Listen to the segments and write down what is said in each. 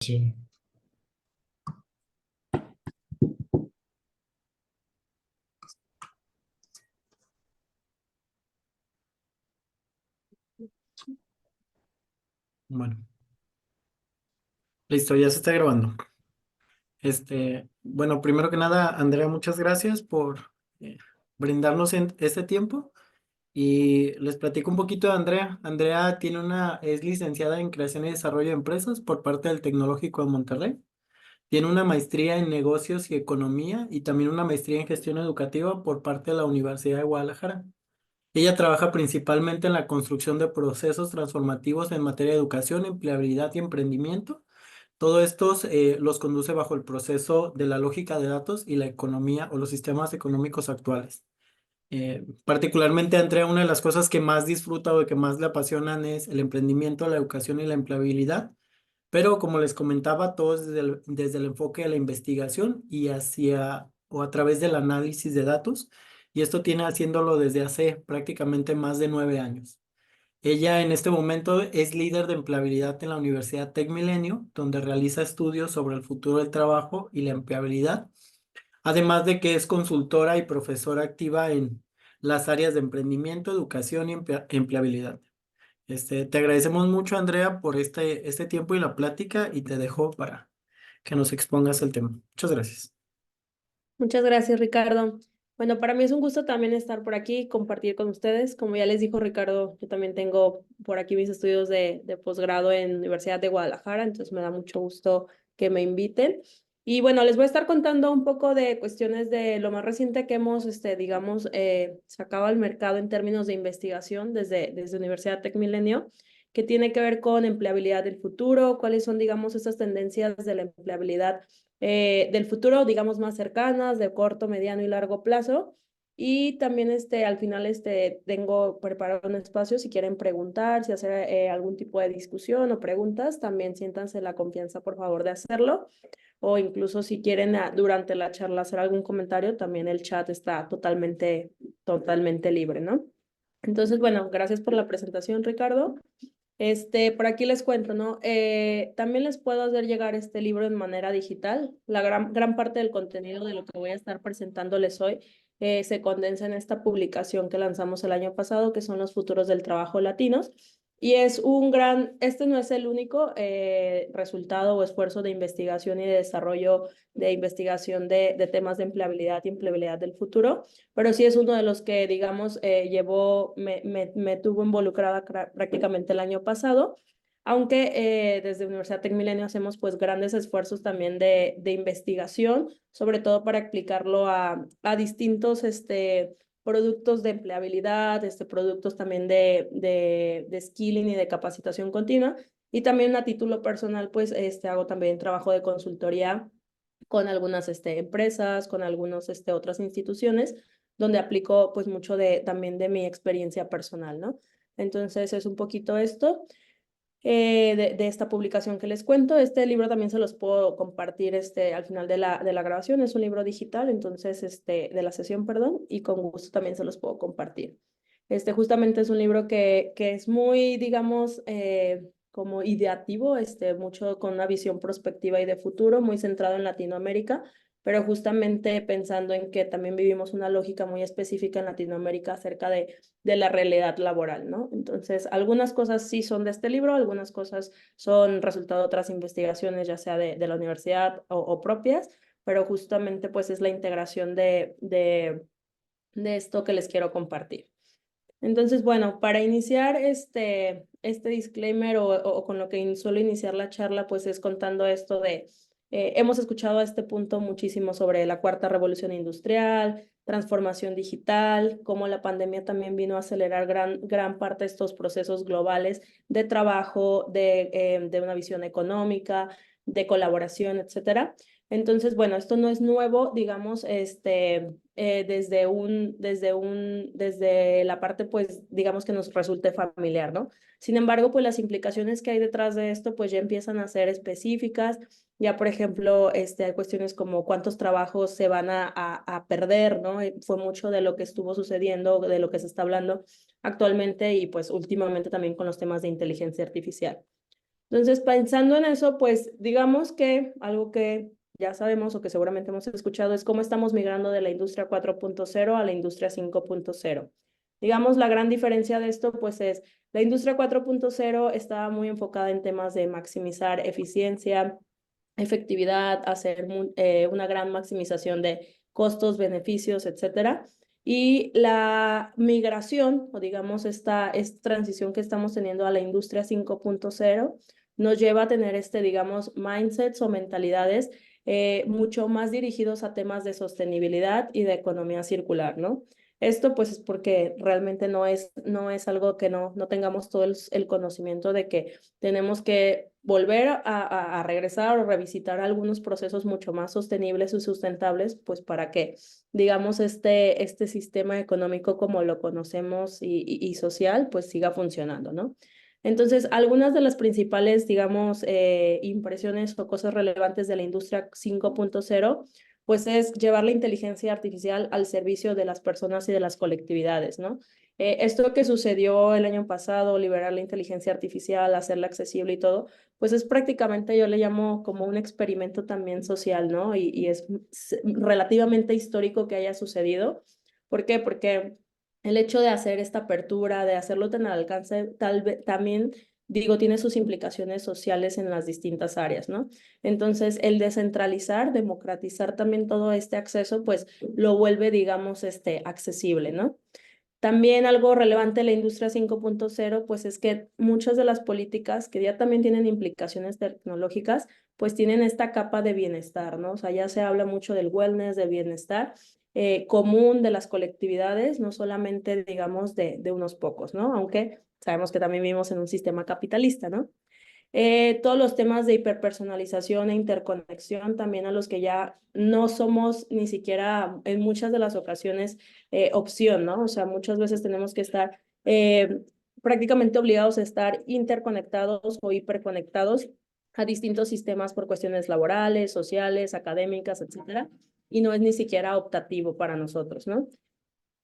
Sí. Bueno, listo, ya se está grabando. Bueno, primero que nada, Andrea, muchas gracias por eh, brindarnos este tiempo y les platico un poquito de Andrea. Andrea es licenciada en Creación y Desarrollo de Empresas por parte del Tecnológico de Monterrey. Tiene una maestría en Negocios y Economía y también una maestría en Gestión Educativa por parte de la Universidad de Guadalajara. Ella trabaja principalmente en la construcción de procesos transformativos en materia de educación, empleabilidad y emprendimiento. Todo estos los conduce bajo el proceso de la lógica de datos y la economía o los sistemas económicos actuales. Particularmente, Andrea, una de las cosas que más disfruta o que más le apasionan es el emprendimiento, la educación y la empleabilidad. Pero como les comentaba, todo es desde el enfoque de la investigación y hacia o a través del análisis de datos. Y esto tiene haciéndolo desde hace prácticamente más de 9 años. Ella en este momento es líder de empleabilidad en la Universidad Tec Milenio, donde realiza estudios sobre el futuro del trabajo y la empleabilidad, además de que es consultora y profesora activa en las áreas de emprendimiento, educación y empleabilidad. Te agradecemos mucho, Andrea, por este tiempo y la plática y te dejo para que nos expongas el tema. Muchas gracias. Muchas gracias, Ricardo. Bueno, para mí es un gusto también estar por aquí y compartir con ustedes. Como ya les dijo Ricardo, yo también tengo por aquí mis estudios de posgrado en Universidad de Guadalajara, entonces me da mucho gusto que me inviten. Y bueno, les voy a estar contando un poco de cuestiones de lo más reciente que hemos, digamos, sacado al mercado en términos de investigación desde Universidad Tec Milenio, que tiene que ver con empleabilidad del futuro, cuáles son, digamos, esas tendencias de la empleabilidad del futuro, digamos, más cercanas, de corto, mediano y largo plazo. Y también al final tengo preparado un espacio si quieren preguntar, si hacer algún tipo de discusión o preguntas, también siéntanse la confianza, por favor, de hacerlo. O incluso si quieren durante la charla hacer algún comentario, también el chat está totalmente libre, ¿no? Entonces, bueno, gracias por la presentación, Ricardo. Por aquí les cuento, ¿no? También les puedo hacer llegar este libro en manera digital. La gran parte del contenido de lo que voy a estar presentándoles hoy se condensa en esta publicación que lanzamos el año pasado, que son los futuros del trabajo latinos. Y este no es el único resultado o esfuerzo de investigación y de desarrollo de investigación de temas de empleabilidad y empleabilidad del futuro, pero sí es uno de los que, digamos, me tuvo involucrada prácticamente el año pasado, aunque desde Universidad Tec Milenio hacemos pues grandes esfuerzos también de investigación, sobre todo para aplicarlo a distintos productos de empleabilidad, productos también de skilling y de capacitación continua, y también a título personal pues hago también trabajo de consultoría con algunas empresas, con algunas otras instituciones, donde aplico pues mucho también de mi experiencia personal, ¿no? Entonces es un poquito esto de esta publicación que les cuento. Este libro también se los puedo compartir al final de la grabación. Es un libro digital, entonces, de la sesión, perdón, y con gusto también se los puedo compartir. Justamente es un libro que es muy, digamos, como ideativo, mucho con una visión prospectiva y de futuro, muy centrado en Latinoamérica, pero justamente pensando en que también vivimos una lógica muy específica en Latinoamérica acerca de la realidad laboral, ¿no? Entonces, algunas cosas sí son de este libro, algunas cosas son resultado de otras investigaciones, ya sea de la universidad o propias, pero justamente pues es la integración de esto que les quiero compartir. Entonces, bueno, para iniciar este disclaimer o con lo que suelo iniciar la charla, pues es contando esto hemos escuchado a este punto muchísimo sobre la cuarta revolución industrial, transformación digital, cómo la pandemia también vino a acelerar gran parte de estos procesos globales de trabajo, de una visión económica, de colaboración, etcétera. Entonces, bueno, esto no es nuevo, digamos, desde la parte, pues, digamos que nos resulte familiar, ¿no? Sin embargo, pues las implicaciones que hay detrás de esto, pues ya empiezan a ser específicas. Ya, por ejemplo, hay cuestiones como cuántos trabajos se van a perder, ¿no? Fue mucho de lo que estuvo sucediendo, de lo que se está hablando actualmente y pues últimamente también con los temas de inteligencia artificial. Entonces, pensando en eso, pues digamos que algo que ya sabemos o que seguramente hemos escuchado es cómo estamos migrando de la industria 4.0 a la industria 5.0. Digamos, la gran diferencia de esto, pues es la industria 4.0 está muy enfocada en temas de maximizar eficiencia, efectividad, hacer una gran maximización de costos, beneficios, etcétera. Y la migración, o digamos esta transición que estamos teniendo a la industria 5.0, nos lleva a tener digamos, mindsets o mentalidades mucho más dirigidos a temas de sostenibilidad y de economía circular, ¿no? Esto pues es porque realmente no es algo que no tengamos todo el conocimiento de que tenemos que volver a regresar o revisitar algunos procesos mucho más sostenibles y sustentables, pues para que, digamos, este sistema económico como lo conocemos y social, pues siga funcionando, ¿no? Entonces, algunas de las principales, digamos, impresiones o cosas relevantes de la industria 5.0 pues es llevar la inteligencia artificial al servicio de las personas y de las colectividades, ¿no? Esto que sucedió el año pasado, liberar la inteligencia artificial, hacerla accesible y todo, pues es prácticamente, yo le llamo como un experimento también social, ¿no? Y es relativamente histórico que haya sucedido. ¿Por qué? Porque el hecho de hacer esta apertura, de hacerlo tan al alcance, tal vez también, digo, tiene sus implicaciones sociales en las distintas áreas, ¿no? Entonces, el descentralizar, democratizar también todo este acceso, pues lo vuelve, digamos, accesible, ¿no? También algo relevante de la industria 5.0, pues es que muchas de las políticas que ya también tienen implicaciones tecnológicas, pues tienen esta capa de bienestar, ¿no? O sea, ya se habla mucho del wellness, del bienestar común de las colectividades, no solamente, digamos, de unos pocos, ¿no? Aunque sabemos que también vivimos en un sistema capitalista, ¿no? Todos los temas de hiperpersonalización e interconexión también a los que ya no somos ni siquiera en muchas de las ocasiones opción, ¿no? O sea, muchas veces tenemos que estar prácticamente obligados a estar interconectados o hiperconectados a distintos sistemas por cuestiones laborales, sociales, académicas, etcétera, y no es ni siquiera optativo para nosotros, ¿no?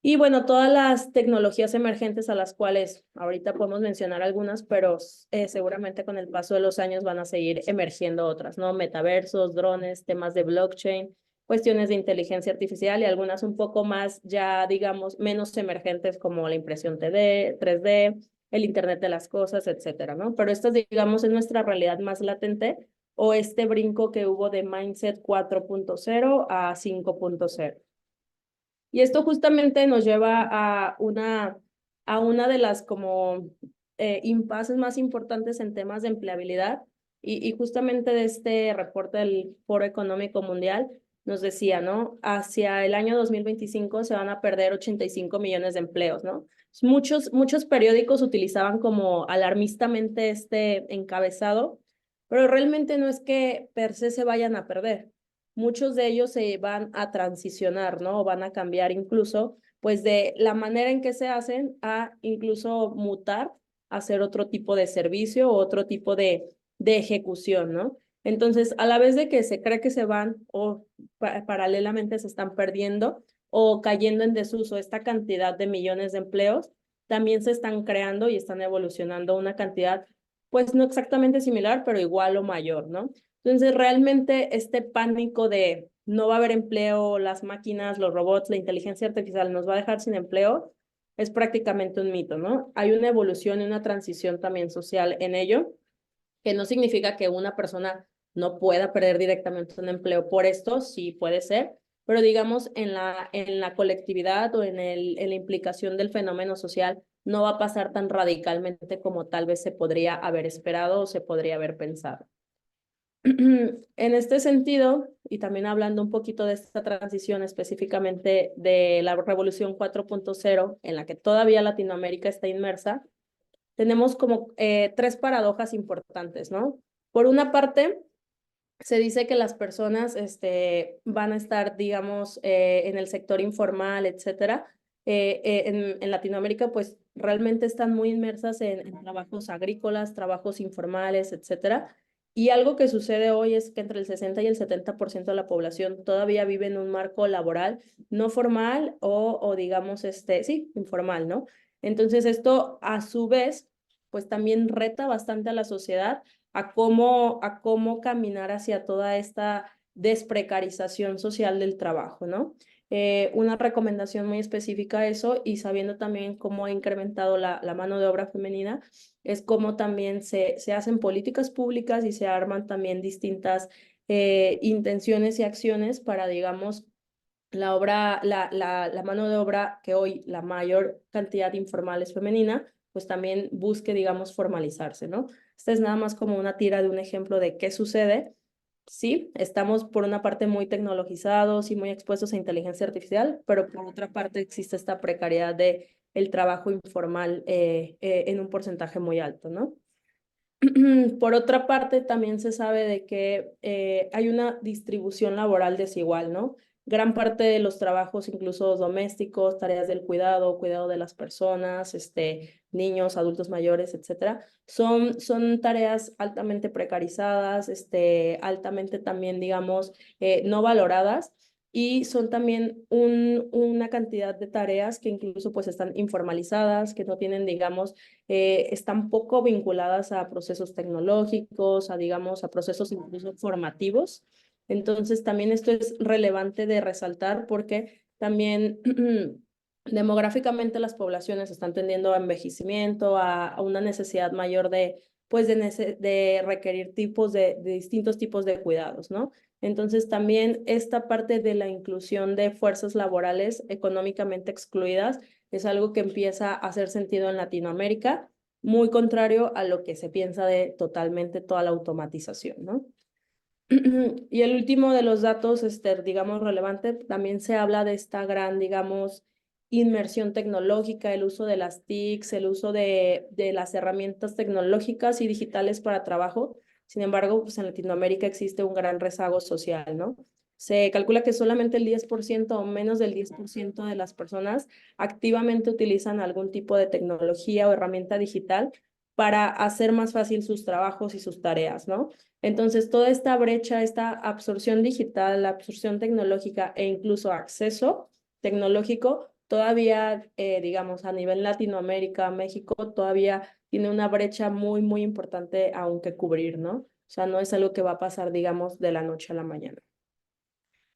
Y bueno, todas las tecnologías emergentes a las cuales ahorita podemos mencionar algunas, pero seguramente con el paso de los años van a seguir emergiendo otras, ¿no? Metaversos, drones, temas de blockchain, cuestiones de inteligencia artificial y algunas un poco más ya, digamos, menos emergentes como la impresión 3D, el Internet de las cosas, etcétera, ¿no? Pero esta, digamos, es nuestra realidad más latente o este brinco que hubo de Mindset 4.0 a 5.0. Y esto justamente nos lleva a una de las como impases más importantes en temas de empleabilidad y justamente de este reporte del Foro Económico Mundial nos decía, ¿no? Hacia el año 2025 se van a perder 85 millones de empleos, ¿no? Muchos periódicos utilizaban como alarmistamente este encabezado, pero realmente no es que per se se vayan a perder, muchos de ellos se van a transicionar, ¿no? O van a cambiar incluso, pues de la manera en que se hacen a incluso mutar a hacer otro tipo de servicio o otro tipo de ejecución, ¿no? Entonces, a la vez de que se cree que se van o paralelamente se están perdiendo o cayendo en desuso esta cantidad de millones de empleos, también se están creando y están evolucionando una cantidad, pues no exactamente similar, pero igual o mayor, ¿no? Entonces, realmente este pánico de no va a haber empleo, las máquinas, los robots, la inteligencia artificial nos va a dejar sin empleo, es prácticamente un mito, ¿no? Hay una evolución y una transición también social en ello, que no significa que una persona no pueda perder directamente un empleo por esto, sí puede ser, pero digamos en la colectividad o en la implicación del fenómeno social no va a pasar tan radicalmente como tal vez se podría haber esperado o se podría haber pensado. En este sentido, y también hablando un poquito de esta transición específicamente de la Revolución 4.0, en la que todavía Latinoamérica está inmersa, tenemos como tres paradojas importantes, ¿no? Por una parte, se dice que las personas van a estar, digamos, en el sector informal, etcétera. En Latinoamérica, pues realmente están muy inmersas en trabajos agrícolas, trabajos informales, etcétera. Y algo que sucede hoy es que entre el 60 y el 70% de la población todavía vive en un marco laboral no formal o digamos, sí, informal, ¿no? Entonces, esto a su vez, pues también reta bastante a la sociedad a cómo caminar hacia toda esta desprecarización social del trabajo, ¿no? Una recomendación muy específica a eso y sabiendo también cómo ha incrementado la mano de obra femenina, es cómo también se hacen políticas públicas y se arman también distintas intenciones y acciones para, digamos, la mano de obra que hoy la mayor cantidad informal es femenina, pues también busque, digamos, formalizarse, ¿no? Esta es nada más como una tira de un ejemplo de qué sucede. Sí, estamos por una parte muy tecnologizados y muy expuestos a inteligencia artificial, pero por otra parte existe esta precariedad de el trabajo informal en un porcentaje muy alto, ¿no? Por otra parte, también se sabe de que hay una distribución laboral desigual, ¿no? Gran parte de los trabajos, incluso domésticos, tareas del cuidado, cuidado de las personas, niños, adultos mayores, etcétera, son tareas altamente precarizadas, altamente también, digamos, no valoradas y son también una cantidad de tareas que incluso pues están informalizadas, que no tienen, digamos, están poco vinculadas a procesos tecnológicos, a, digamos, a procesos incluso formativos. Entonces, también esto es relevante de resaltar porque también demográficamente las poblaciones están tendiendo a envejecimiento, a una necesidad mayor de, pues, de requerir de distintos tipos de cuidados, ¿no? Entonces, también esta parte de la inclusión de fuerzas laborales económicamente excluidas es algo que empieza a hacer sentido en Latinoamérica, muy contrario a lo que se piensa de totalmente toda la automatización, ¿no? Y el último de los datos, digamos, relevante, también se habla de esta gran, digamos, inmersión tecnológica, el uso de las TICs, el uso de las herramientas tecnológicas y digitales para trabajo. Sin embargo, pues en Latinoamérica existe un gran rezago social, ¿no? Se calcula que solamente el 10% o menos del 10% de las personas activamente utilizan algún tipo de tecnología o herramienta digital para hacer más fácil sus trabajos y sus tareas, ¿no? Entonces, toda esta brecha, esta absorción digital, la absorción tecnológica e incluso acceso tecnológico, todavía, digamos, a nivel Latinoamérica, México, todavía tiene una brecha muy, muy importante aún que cubrir, ¿no? O sea, no es algo que va a pasar, digamos, de la noche a la mañana.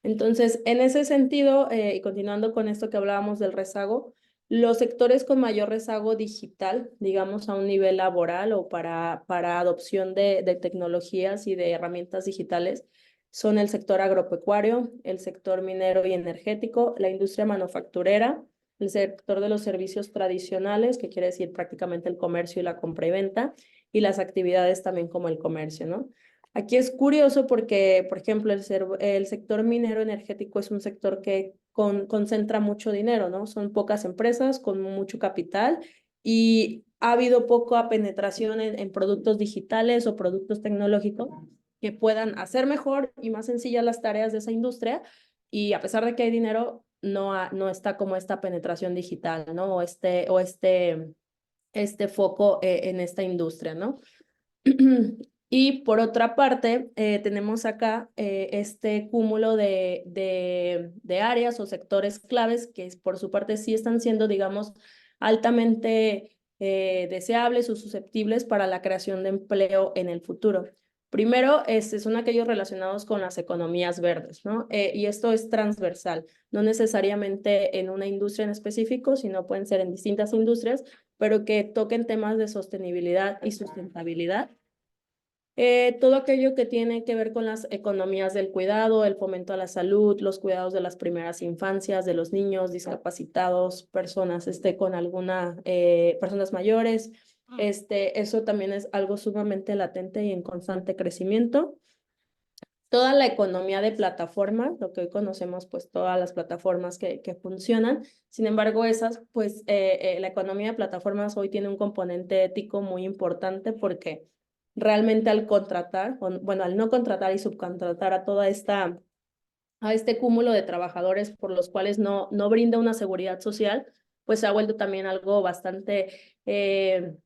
Entonces, en ese sentido, y continuando con esto que hablábamos del rezago, los sectores con mayor rezago digital, digamos, a un nivel laboral o para adopción de tecnologías y de herramientas digitales, son el sector agropecuario, el sector minero y energético, la industria manufacturera, el sector de los servicios tradicionales, que quiere decir prácticamente el comercio y la compra y venta, y las actividades también como el comercio, ¿no? Aquí es curioso porque, por ejemplo, el sector minero energético es un sector que concentra mucho dinero, ¿no? Son pocas empresas con mucho capital y ha habido poca penetración en productos digitales o productos tecnológicos que puedan hacer mejor y más sencillas las tareas de esa industria y a pesar de que hay dinero, no está como esta penetración digital, ¿no? Este foco en esta industria, ¿no? Y por otra parte, tenemos acá este cúmulo de áreas o sectores claves que por su parte sí están siendo, digamos, altamente deseables o susceptibles para la creación de empleo en el futuro. Primero, son aquellos relacionados con las economías verdes, ¿no? Y esto es transversal, no necesariamente en una industria en específico, sino pueden ser en distintas industrias, pero que toquen temas de sostenibilidad y sustentabilidad todo aquello que tiene que ver con las economías del cuidado, el fomento a la salud, los cuidados de las primeras infancias, de los niños, discapacitados, personas con alguna, personas mayores. Eso también es algo sumamente latente y en constante crecimiento. Toda la economía de plataforma, lo que hoy conocemos, pues todas las plataformas que funcionan. Sin embargo, pues la economía de plataformas hoy tiene un componente ético muy importante porque realmente al contratar, bueno, al no contratar y subcontratar a este cúmulo de trabajadores por los cuales no brinda una seguridad social, pues se ha vuelto también algo bastante,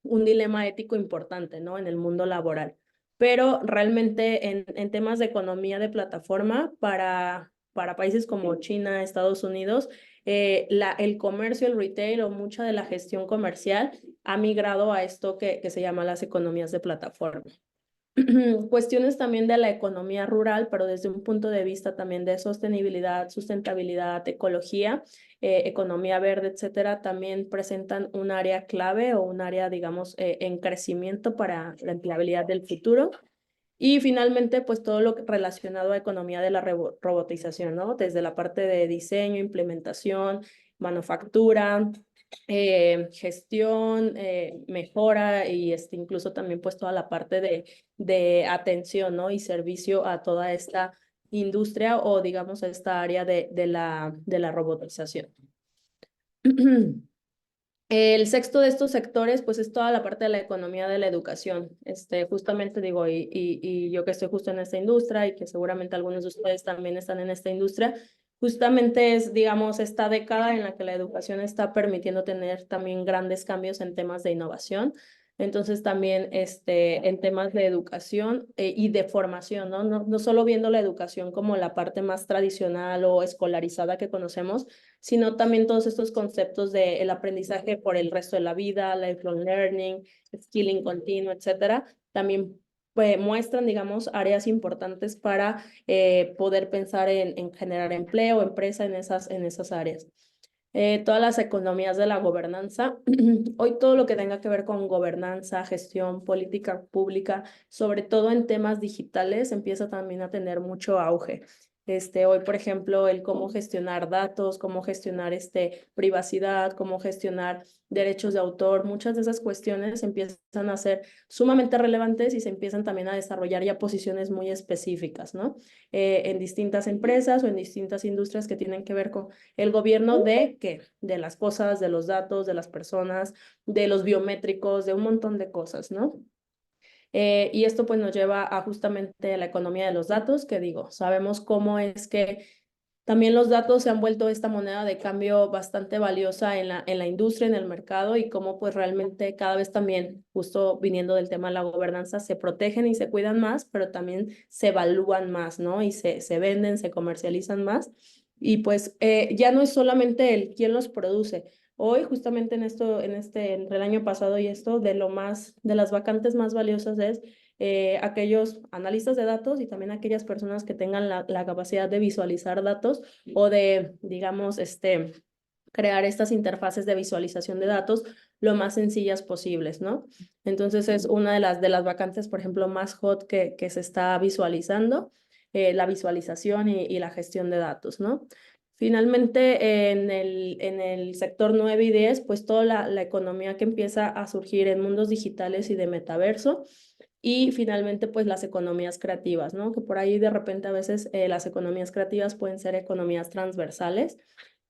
un dilema ético importante, ¿no? En el mundo laboral. Pero realmente en temas de economía de plataforma, para países como China, Estados Unidos, el comercio, el retail o mucha de la gestión comercial ha migrado a esto que se llama las economías de plataforma. cuestiones también de la economía rural, pero desde un punto de vista también de sostenibilidad, sustentabilidad, ecología, economía verde, etcétera, también presentan un área clave o un área, digamos, en crecimiento para la empleabilidad del futuro. Y finalmente, pues todo lo relacionado a economía de la robotización, ¿no? Desde la parte de diseño, implementación, manufactura, gestión, mejora y incluso también pues toda la parte de atención, ¿no? Y servicio a toda esta industria o digamos a esta área de la robotización. El sexto de estos sectores, pues es toda la parte de la economía de la educación. Justamente digo, y yo que estoy justo en esta industria y que seguramente algunos de ustedes también están en esta industria, justamente es, digamos, esta década en la que la educación está permitiendo tener también grandes cambios en temas de innovación. Entonces también en temas de educación y de formación, ¿no? No solo viendo la educación como la parte más tradicional o escolarizada que conocemos, sino también todos estos conceptos del aprendizaje por el resto de la vida, lifelong learning, skilling continuo, etcétera, también pues, muestran, digamos, áreas importantes para poder pensar en generar empleo, empresa en esas áreas. Todas las economías de la gobernanza. Hoy todo lo que tenga que ver con gobernanza, gestión, política pública, sobre todo en temas digitales, empieza también a tener mucho auge. Hoy, por ejemplo, el cómo gestionar datos, cómo gestionar privacidad, cómo gestionar derechos de autor, muchas de esas cuestiones empiezan a ser sumamente relevantes y se empiezan también a desarrollar ya posiciones muy específicas, ¿no? En distintas empresas o en distintas industrias que tienen que ver con el gobierno de qué, de las cosas, de los datos, de las personas, de los biométricos, de un montón de cosas, ¿no? Y esto pues nos lleva a justamente la economía de los datos, que digo, sabemos cómo es que también los datos se han vuelto esta moneda de cambio bastante valiosa en la industria, en el mercado, y cómo pues realmente cada vez también, justo viniendo del tema de la gobernanza, se protegen y se cuidan más, pero también se evalúan más, ¿no? Y se venden, se comercializan más. Y pues ya no es solamente el quién los produce. Hoy, justamente entre el año pasado y esto, de las vacantes más valiosas es aquellos analistas de datos y también aquellas personas que tengan la capacidad de visualizar datos o de, digamos, crear estas interfaces de visualización de datos lo más sencillas posibles, ¿no? Entonces es una de las vacantes, por ejemplo, más hot que se está visualizando, la visualización y la gestión de datos, ¿no? Finalmente, en el sector 9 y 10, pues toda la economía que empieza a surgir en mundos digitales y de metaverso, y finalmente, pues las economías creativas, ¿no? Que por ahí de repente a veces las economías creativas pueden ser economías transversales,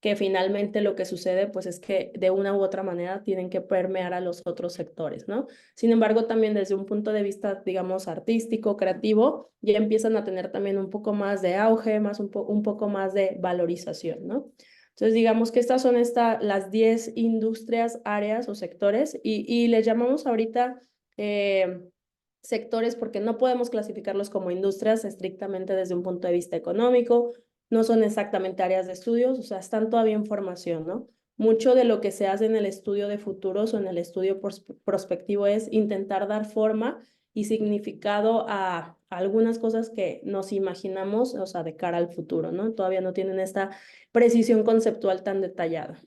que finalmente lo que sucede, pues es que de una u otra manera tienen que permear a los otros sectores, ¿no? Sin embargo, también desde un punto de vista, digamos, artístico, creativo, ya empiezan a tener también un poco más de auge, un poco más de valorización, ¿no? Entonces, digamos que estas son las 10 industrias, áreas o sectores, y les llamamos ahorita sectores porque no podemos clasificarlos como industrias estrictamente desde un punto de vista económico, no son exactamente áreas de estudios, o sea, están todavía en formación, ¿no? Mucho de lo que se hace en el estudio de futuros o en el estudio prospectivo es intentar dar forma y significado a algunas cosas que nos imaginamos, o sea, de cara al futuro, ¿no? Todavía no tienen esta precisión conceptual tan detallada.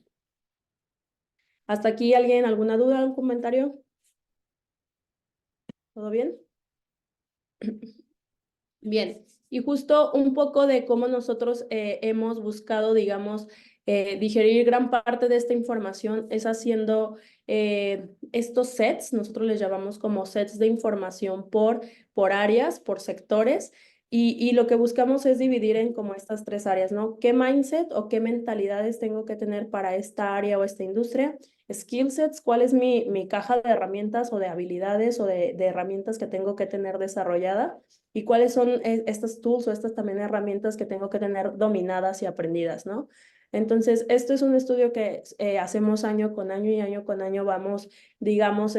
¿Hasta aquí alguien, alguna duda, algún comentario? ¿Todo bien? Bien, y justo un poco de cómo nosotros hemos buscado, digamos, digerir gran parte de esta información es haciendo estos sets, nosotros les llamamos como sets de información por áreas, por sectores, y lo que buscamos es dividir en como estas tres áreas, ¿no? ¿Qué mindset o qué mentalidades tengo que tener para esta área o esta industria? Skill sets, ¿cuál es mi caja de herramientas o de habilidades o de herramientas que tengo que tener desarrollada? ¿Y cuáles son estas tools o estas también herramientas que tengo que tener dominadas y aprendidas, ¿no? Entonces, esto es un estudio que hacemos año con año y año con año vamos, digamos,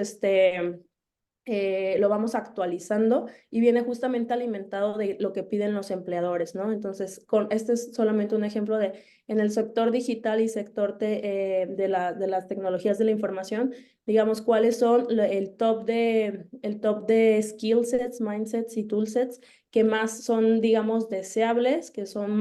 lo vamos actualizando y viene justamente alimentado de lo que piden los empleadores, ¿no? Entonces, este es solamente un ejemplo de, en el sector digital y sector de las tecnologías de la información, digamos, cuáles son el top de skill sets, mindsets y toolsets que más son, digamos, deseables, que son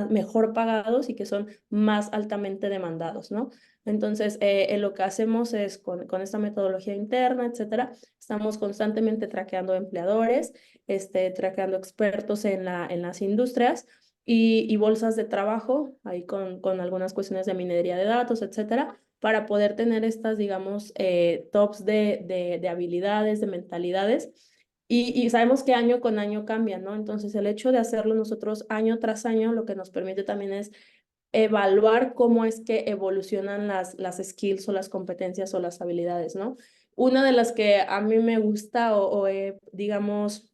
mejor pagados y que son más altamente demandados, ¿no? Entonces, lo que hacemos es con esta metodología interna, etcétera, estamos constantemente traqueando empleadores, traqueando expertos en las industrias y bolsas de trabajo, ahí con algunas cuestiones de minería de datos, etcétera, para poder tener estas, digamos, tops de habilidades, de mentalidades. Y sabemos que año con año cambian, ¿no? Entonces, el hecho de hacerlo nosotros año tras año, lo que nos permite también es evaluar cómo es que evolucionan las skills o las competencias o las habilidades, ¿no? Una de las que a mí me gusta o he, digamos,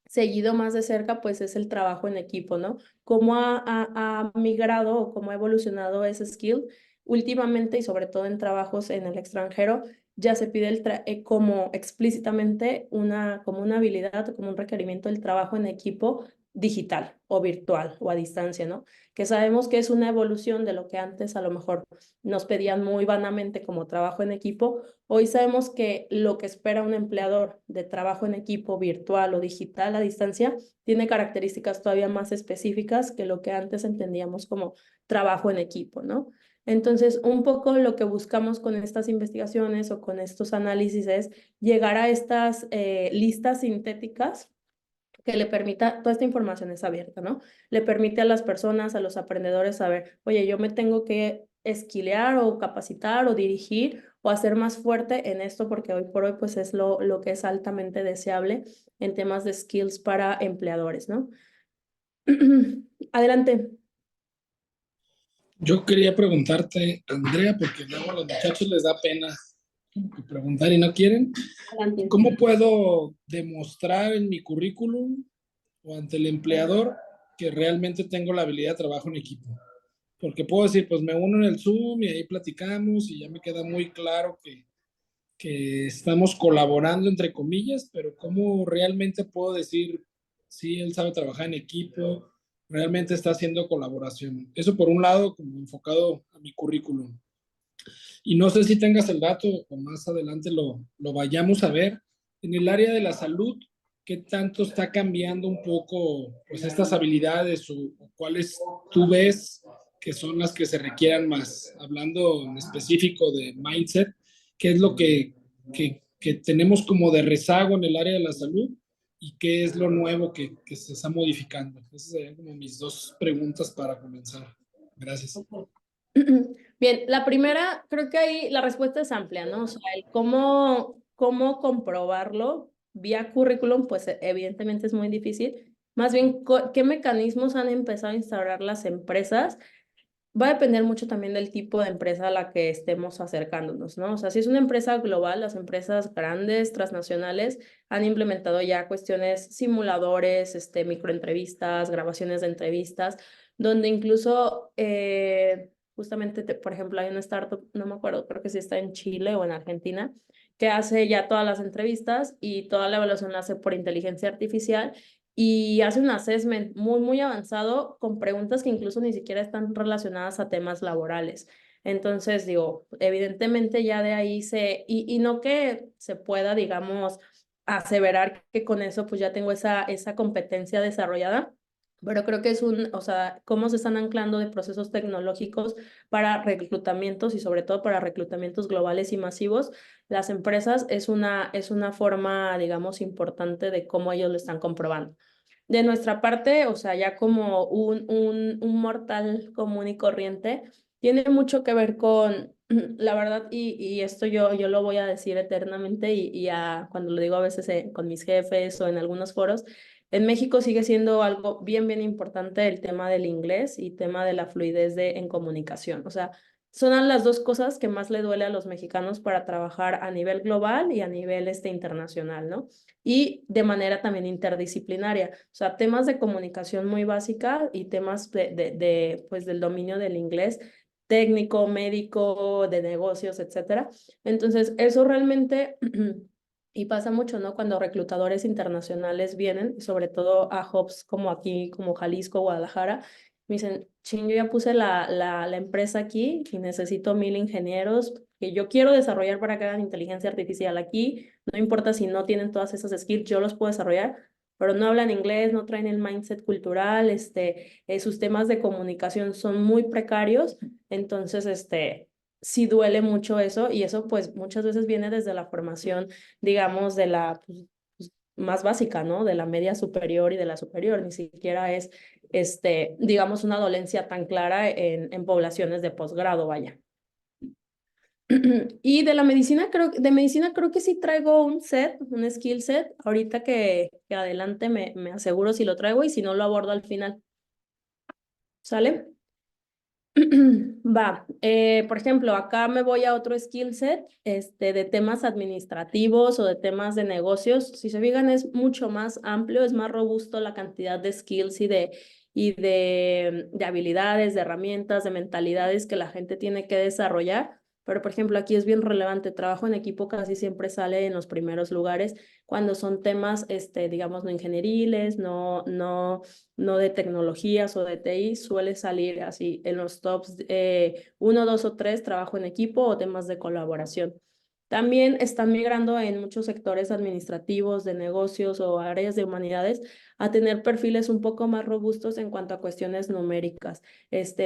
seguido más de cerca, pues es el trabajo en equipo, ¿no? Cómo ha migrado o cómo ha evolucionado ese skill últimamente y sobre todo en trabajos en el extranjero, ya se pide como explícitamente como una habilidad o como un requerimiento del trabajo en equipo digital o virtual o a distancia, ¿no? Que sabemos que es una evolución de lo que antes a lo mejor nos pedían muy vanamente como trabajo en equipo. Hoy sabemos que lo que espera un empleador de trabajo en equipo virtual o digital a distancia tiene características todavía más específicas que lo que antes entendíamos como trabajo en equipo, ¿no? Entonces, un poco lo que buscamos con estas investigaciones o con estos análisis es llegar a estas listas sintéticas que le permita, toda esta información es abierta, ¿no? Le permite a las personas, a los aprendedores saber, oye, yo me tengo que esquilear o capacitar o dirigir o hacer más fuerte en esto porque hoy por hoy pues es lo que es altamente deseable en temas de skills para empleadores, ¿no? Adelante. Yo quería preguntarte, Andrea, porque luego a los muchachos les da pena preguntar y no quieren. Adelante. ¿Cómo puedo demostrar en mi currículum o ante el empleador que realmente tengo la habilidad de trabajo en equipo? Porque puedo decir, pues me uno en el Zoom y ahí platicamos y ya me queda muy claro que estamos colaborando entre comillas, pero ¿cómo realmente puedo decir si él sabe trabajar en equipo, realmente está haciendo colaboración? Eso por un lado, como enfocado a mi currículum. Y no sé si tengas el dato o más adelante lo vayamos a ver. En el área de la salud, ¿qué tanto está cambiando un poco pues, estas habilidades o cuáles tú ves que son las que se requieran más? Hablando en específico de mindset, ¿qué es lo que tenemos como de rezago en el área de la salud? ¿Y qué es lo nuevo que se está modificando? Esas serían como mis dos preguntas para comenzar. Gracias. Bien, la primera, creo que ahí la respuesta es amplia, ¿no? O sea, el cómo comprobarlo vía currículum, pues evidentemente es muy difícil. Más bien, ¿qué mecanismos han empezado a instaurar las empresas? Va a depender mucho también del tipo de empresa a la que estemos acercándonos, ¿no? O sea, si es una empresa global, las empresas grandes, transnacionales, han implementado ya cuestiones, simuladores, microentrevistas, grabaciones de entrevistas, donde incluso, justamente, por ejemplo, hay una startup, no me acuerdo, creo que sí está en Chile o en Argentina, que hace ya todas las entrevistas y toda la evaluación la hace por inteligencia artificial y hace un assessment muy, muy avanzado con preguntas que incluso ni siquiera están relacionadas a temas laborales. Entonces, digo, evidentemente ya de ahí y no que se pueda, digamos, aseverar que con eso pues ya tengo esa competencia desarrollada, pero creo que o sea, cómo se están anclando de procesos tecnológicos para reclutamientos y sobre todo para reclutamientos globales y masivos, las empresas es una forma, digamos, importante de cómo ellos lo están comprobando. De nuestra parte, o sea, ya como un mortal común y corriente, tiene mucho que ver con, la verdad, y esto yo lo voy a decir eternamente cuando lo digo a veces con mis jefes o en algunos foros, en México sigue siendo algo bien, bien importante el tema del inglés y tema de la fluidez en comunicación. O sea, son las dos cosas que más le duele a los mexicanos para trabajar a nivel global y a nivel internacional, ¿no? Y de manera también interdisciplinaria. O sea, temas de comunicación muy básica y temas pues, del dominio del inglés técnico, médico, de negocios, etcétera. Entonces, eso realmente Y pasa mucho, ¿no? Cuando reclutadores internacionales vienen, sobre todo a hubs como aquí, como Jalisco, Guadalajara, me dicen, chin, yo ya puse la empresa aquí y necesito 1000 ingenieros que yo quiero desarrollar para que hagan inteligencia artificial aquí. No importa si no tienen todas esas skills, yo los puedo desarrollar, pero no hablan inglés, no traen el mindset cultural, sus temas de comunicación son muy precarios. Entonces, sí duele mucho eso, y eso pues muchas veces viene desde la formación, digamos, de la pues, más básica, ¿no? De la media superior y de la superior, ni siquiera es, digamos, una dolencia tan clara en poblaciones de posgrado, vaya. Y de la medicina, de medicina creo que sí traigo un set, un skill set. Ahorita que adelante me aseguro si lo traigo y si no lo abordo al final. ¿Sale? Va, por ejemplo, acá me voy a otro skill set, de temas administrativos o de temas de negocios. Si se fijan, es mucho más amplio, es más robusto la cantidad de skills y de habilidades, de herramientas, de mentalidades que la gente tiene que desarrollar. Pero, por ejemplo, aquí es bien relevante, trabajo en equipo casi siempre sale en los primeros lugares cuando son temas, digamos, no ingenieriles, no de tecnologías o de TI, suele salir así en los tops 1, 2 o 3, trabajo en equipo o temas de colaboración. También están migrando en muchos sectores administrativos, de negocios o áreas de humanidades a tener perfiles un poco más robustos en cuanto a cuestiones numéricas,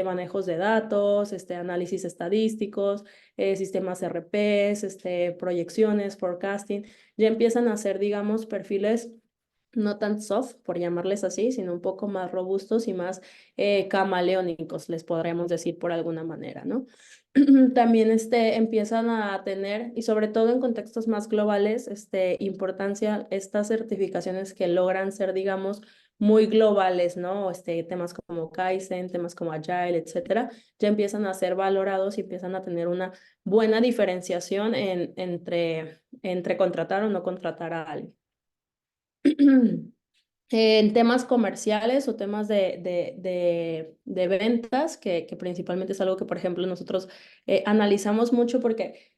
manejos de datos, análisis estadísticos, sistemas RPs, proyecciones, forecasting. Ya empiezan a ser, digamos, perfiles no tan soft, por llamarles así, sino un poco más robustos y más camaleónicos, les podríamos decir por alguna manera, ¿no? También empiezan a tener, y sobre todo en contextos más globales, importancia estas certificaciones que logran ser, digamos, muy globales, ¿no? Temas como Kaizen, temas como Agile, etcétera, ya empiezan a ser valorados y empiezan a tener una buena diferenciación entre contratar o no contratar a alguien. En temas comerciales o temas de ventas, que principalmente es algo que, por ejemplo, nosotros analizamos mucho porque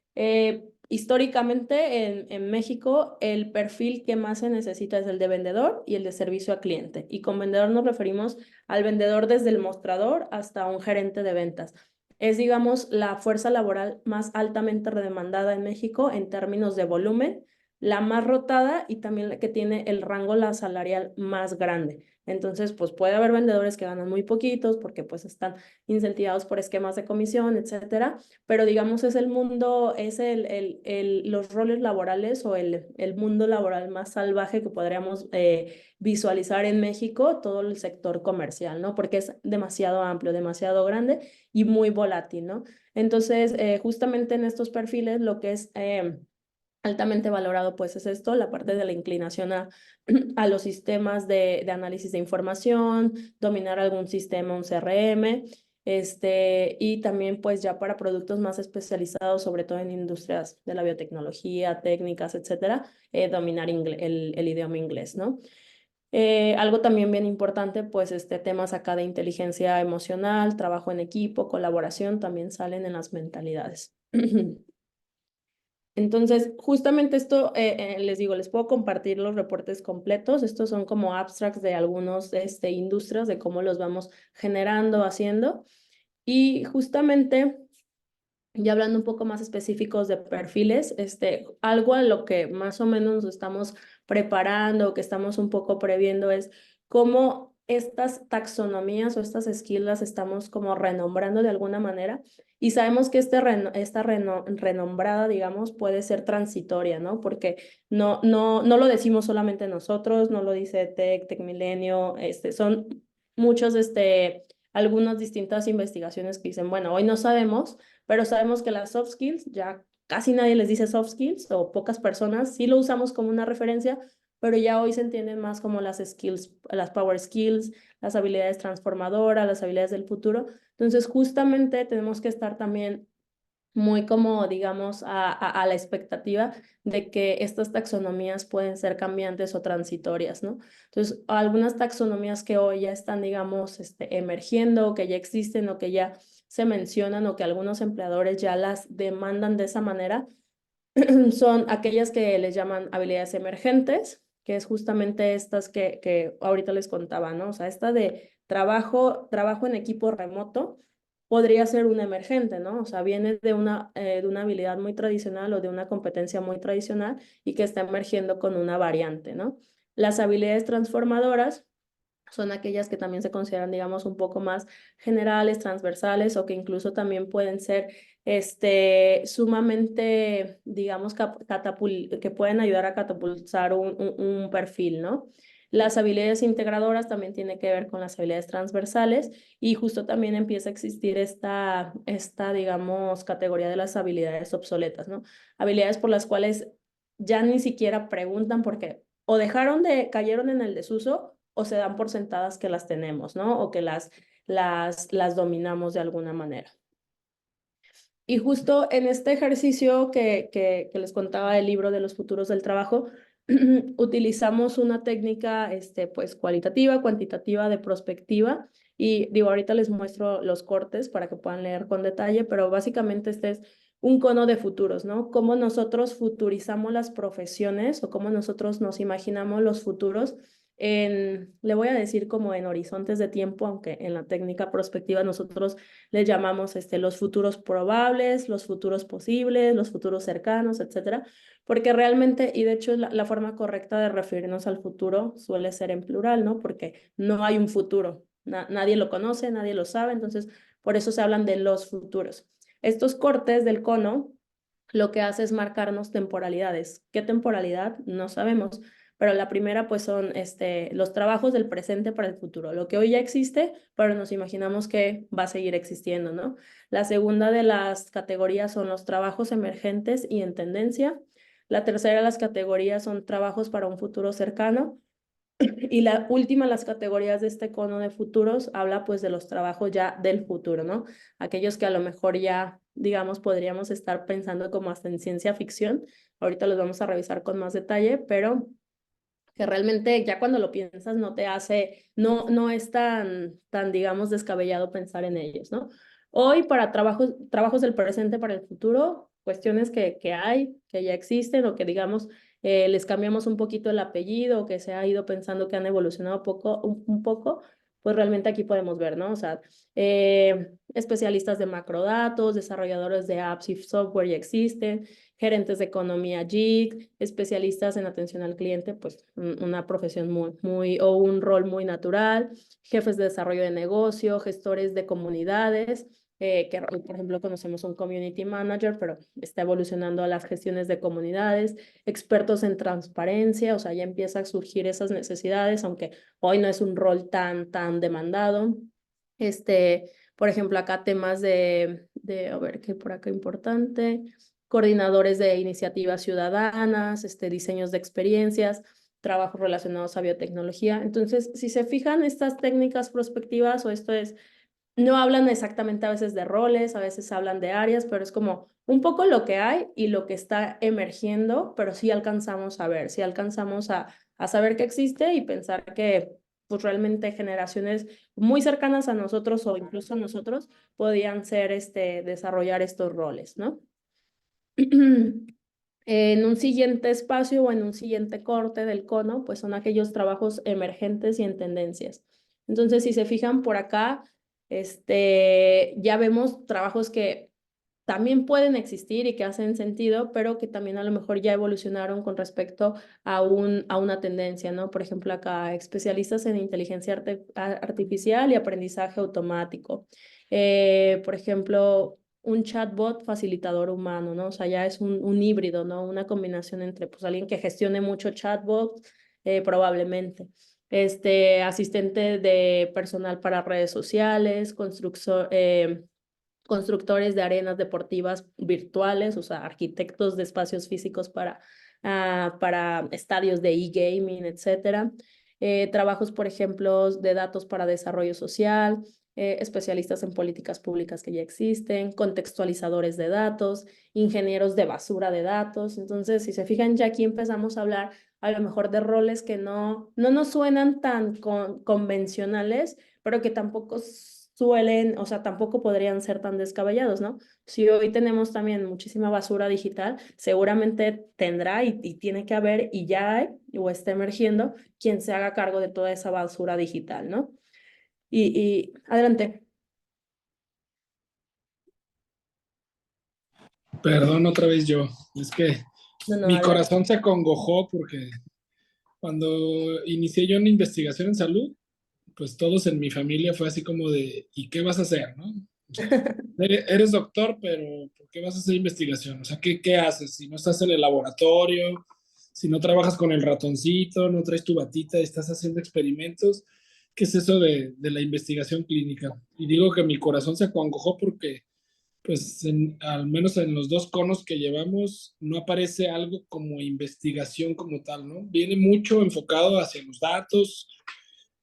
históricamente en México el perfil que más se necesita es el de vendedor y el de servicio al cliente. Y con vendedor nos referimos al vendedor desde el mostrador hasta un gerente de ventas. Es, digamos, la fuerza laboral más altamente demandada en México en términos de volumen, la más rotada y también la que tiene el rango salarial más grande. Entonces, pues puede haber vendedores que ganan muy poquitos porque pues están incentivados por esquemas de comisión, etcétera, pero digamos es el mundo, es los roles laborales o el mundo laboral más salvaje que podríamos visualizar en México, todo el sector comercial, ¿no? Porque es demasiado amplio, demasiado grande y muy volátil, ¿no? Entonces, justamente en estos perfiles lo que es altamente valorado pues es esto, la parte de la inclinación a los sistemas de análisis de información, dominar algún sistema, un CRM, y también pues ya para productos más especializados, sobre todo en industrias de la biotecnología, técnicas, etcétera, dominar el idioma inglés, ¿no? Algo también bien importante, pues temas acá de inteligencia emocional, trabajo en equipo, colaboración, también salen en las mentalidades. Entonces, justamente esto, les digo, les puedo compartir los reportes completos. Estos son como abstracts de algunos industrias, de cómo los vamos generando, haciendo. Y justamente, ya hablando un poco más específicos de perfiles, algo a lo que más o menos nos estamos preparando, que estamos un poco previendo, es cómo estas taxonomías o estas skills las estamos como renombrando de alguna manera. Y sabemos que esta renombrada, digamos, puede ser transitoria, ¿no? Porque no lo decimos solamente nosotros, no lo dice Tech Milenio, son muchos, algunas distintas investigaciones que dicen, bueno, hoy no sabemos, pero sabemos que las soft skills, ya casi nadie les dice soft skills o pocas personas, sí lo usamos como una referencia, pero ya hoy se entienden más como las skills, las power skills, las habilidades transformadoras, las habilidades del futuro. Entonces, justamente tenemos que estar también muy como, digamos, a la expectativa de que estas taxonomías pueden ser cambiantes o transitorias, ¿no? Entonces, algunas taxonomías que hoy ya están, digamos, emergiendo, que ya existen o que ya se mencionan o que algunos empleadores ya las demandan de esa manera, son aquellas que les llaman habilidades emergentes, que es justamente estas que ahorita les contaba, ¿no? O sea, esta de trabajo en equipo remoto podría ser una emergente, ¿no? O sea, viene de una habilidad muy tradicional o de una competencia muy tradicional y que está emergiendo con una variante, ¿no? Las habilidades transformadoras son aquellas que también se consideran, digamos, un poco más generales, transversales o que incluso también pueden ser sumamente, digamos, que pueden ayudar a catapultar un perfil, ¿no? Las habilidades integradoras también tienen que ver con las habilidades transversales y justo también empieza a existir digamos, categoría de las habilidades obsoletas, ¿no? Habilidades por las cuales ya ni siquiera preguntan porque o cayeron en el desuso o se dan por sentadas que las tenemos, ¿no? O que las dominamos de alguna manera. Y justo en este ejercicio que les contaba del libro de los futuros del trabajo, utilizamos una técnica pues, cualitativa, cuantitativa, de prospectiva. Y digo, ahorita les muestro los cortes para que puedan leer con detalle, pero básicamente este es un cono de futuros, ¿no? Cómo nosotros futurizamos las profesiones o cómo nosotros nos imaginamos los futuros le voy a decir como en horizontes de tiempo, aunque en la técnica prospectiva nosotros le llamamos los futuros probables, los futuros posibles, los futuros cercanos, etcétera, porque realmente, y de hecho la forma correcta de referirnos al futuro suele ser en plural, ¿no? Porque no hay un futuro, nadie lo conoce, nadie lo sabe, entonces por eso se hablan de los futuros. Estos cortes del cono lo que hace es marcarnos temporalidades. ¿Qué temporalidad? No sabemos, pero la primera pues son los trabajos del presente para el futuro, lo que hoy ya existe, pero nos imaginamos que va a seguir existiendo, ¿no? La segunda de las categorías son los trabajos emergentes y en tendencia. La tercera de las categorías son trabajos para un futuro cercano. Y la última, las categorías de este cono de futuros, habla pues de los trabajos ya del futuro, ¿no? Aquellos que a lo mejor ya, digamos, podríamos estar pensando como hasta en ciencia ficción. Ahorita los vamos a revisar con más detalle, pero que realmente ya cuando lo piensas no es tan, digamos, descabellado pensar en ellos, ¿no? Hoy para trabajos del presente para el futuro, cuestiones que hay, que ya existen o que digamos les cambiamos un poquito el apellido o que se ha ido pensando que han evolucionado un poco, pues realmente aquí podemos ver, ¿no? O sea, especialistas de macrodatos, desarrolladores de apps y software ya existen, gerentes de economía JIC, especialistas en atención al cliente, pues una profesión o un rol muy natural, jefes de desarrollo de negocio, gestores de comunidades, que por ejemplo conocemos un community manager, pero está evolucionando a las gestiones de comunidades, expertos en transparencia, o sea, ya empieza a surgir esas necesidades, aunque hoy no es un rol tan demandado. Por ejemplo, acá temas a ver, ¿qué por acá importante? Coordinadores de iniciativas ciudadanas, diseños de experiencias, trabajos relacionados a biotecnología. Entonces, si se fijan, estas técnicas prospectivas no hablan exactamente a veces de roles, a veces hablan de áreas, pero es como un poco lo que hay y lo que está emergiendo, pero sí alcanzamos a ver, sí alcanzamos a saber que existe y pensar que pues realmente generaciones muy cercanas a nosotros o incluso a nosotros podían desarrollar estos roles, ¿no? En un siguiente espacio o en un siguiente corte del cono, pues son aquellos trabajos emergentes y en tendencias. Entonces, si se fijan por acá, ya vemos trabajos que también pueden existir y que hacen sentido, pero que también a lo mejor ya evolucionaron con respecto a una tendencia, ¿no? Por ejemplo, acá especialistas en inteligencia artificial y aprendizaje automático. Por ejemplo, un chatbot facilitador humano, ¿no? O sea, ya es un híbrido, ¿no? Una combinación entre, pues, alguien que gestione mucho chatbots, probablemente. Asistente de personal para redes sociales, constructores de arenas deportivas virtuales, o sea, arquitectos de espacios físicos para estadios de e-gaming, etcétera. Trabajos, por ejemplo, de datos para desarrollo social, especialistas en políticas públicas que ya existen, contextualizadores de datos, ingenieros de basura de datos. Entonces, si se fijan, ya aquí empezamos a hablar a lo mejor de roles que no nos suenan tan convencionales, pero que tampoco suelen, o sea, tampoco podrían ser tan descabellados, ¿no? Si hoy tenemos también muchísima basura digital, seguramente tendrá y tiene que haber y ya hay o está emergiendo quien se haga cargo de toda esa basura digital, ¿no? Y adelante. Perdón otra vez yo. Es que No, no, mi adelante. corazón se acongojó porque cuando inicié yo en investigación en salud, pues todos en mi familia fue así como de, ¿y qué vas a hacer, no? O sea, eres doctor, pero ¿por qué vas a hacer investigación? O sea, ¿qué haces? Si no estás en el laboratorio, si no trabajas con el ratoncito, no traes tu batita y estás haciendo experimentos, ¿qué es eso de la investigación clínica? Y digo que mi corazón se acongojó porque pues al menos en los dos conos que llevamos no aparece algo como investigación como tal, ¿no? Viene mucho enfocado hacia los datos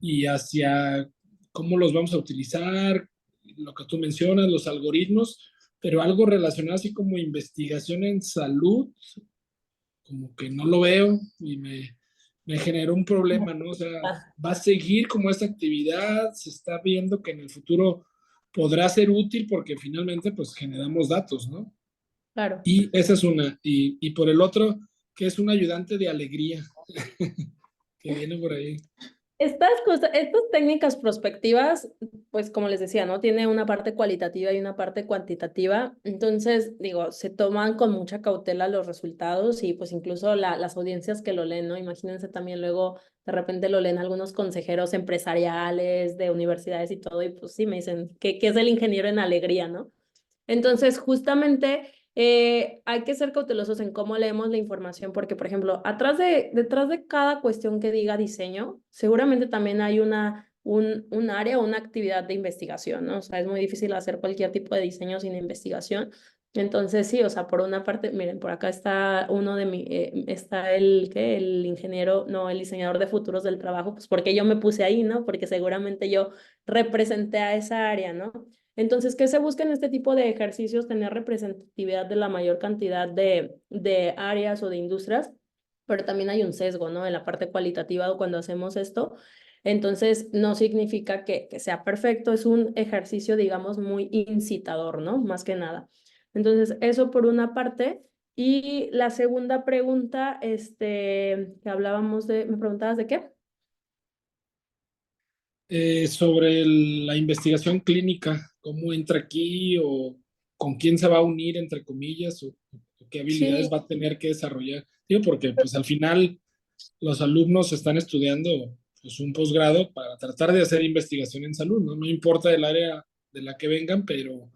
y hacia cómo los vamos a utilizar, lo que tú mencionas, los algoritmos, pero algo relacionado así como investigación en salud, como que no lo veo y me generó un problema, ¿no? O sea, Ah, va a seguir como esta actividad, se está viendo que en el futuro podrá ser útil porque finalmente pues generamos datos, ¿no? claro. Y esa es una. Y por el otro, que es un ayudante de alegría que viene por ahí. Estas cosas, estas técnicas prospectivas, pues como les decía, ¿no? Tiene una parte cualitativa y una parte cuantitativa. Entonces, digo, se toman con mucha cautela los resultados y pues incluso las audiencias que lo leen, ¿no? Imagínense también luego, de repente lo leen algunos consejeros empresariales de universidades y todo, y pues sí, me dicen, ¿qué es el ingeniero en alegría, ¿no? Entonces, justamente hay que ser cautelosos en cómo leemos la información, porque, por ejemplo, detrás de cada cuestión que diga diseño, seguramente también hay un área, una actividad de investigación, ¿no? O sea, es muy difícil hacer cualquier tipo de diseño sin investigación. Entonces, sí, o sea, por una parte, miren, por acá está uno de mi, está ¿qué? El ingeniero, no, el diseñador de futuros del trabajo, pues porque yo me puse ahí, ¿no? Porque seguramente yo representé a esa área, ¿no? Entonces, ¿qué se busca en este tipo de ejercicios? Tener representatividad de la mayor cantidad de áreas o de industrias, pero también hay un sesgo, ¿no? En la parte cualitativa cuando hacemos esto. Entonces, no significa que sea perfecto, es un ejercicio, digamos, muy incitador, ¿no? Más que nada. Entonces, eso por una parte. Y la segunda pregunta, que hablábamos de, ¿me preguntabas de qué? Sobre la investigación clínica, cómo entra aquí o con quién se va a unir, entre comillas, o qué habilidades Sí, va a tener que desarrollar. Digo, porque pues al final los alumnos están estudiando pues, un posgrado para tratar de hacer investigación en salud, ¿no? No importa el área de la que vengan, pero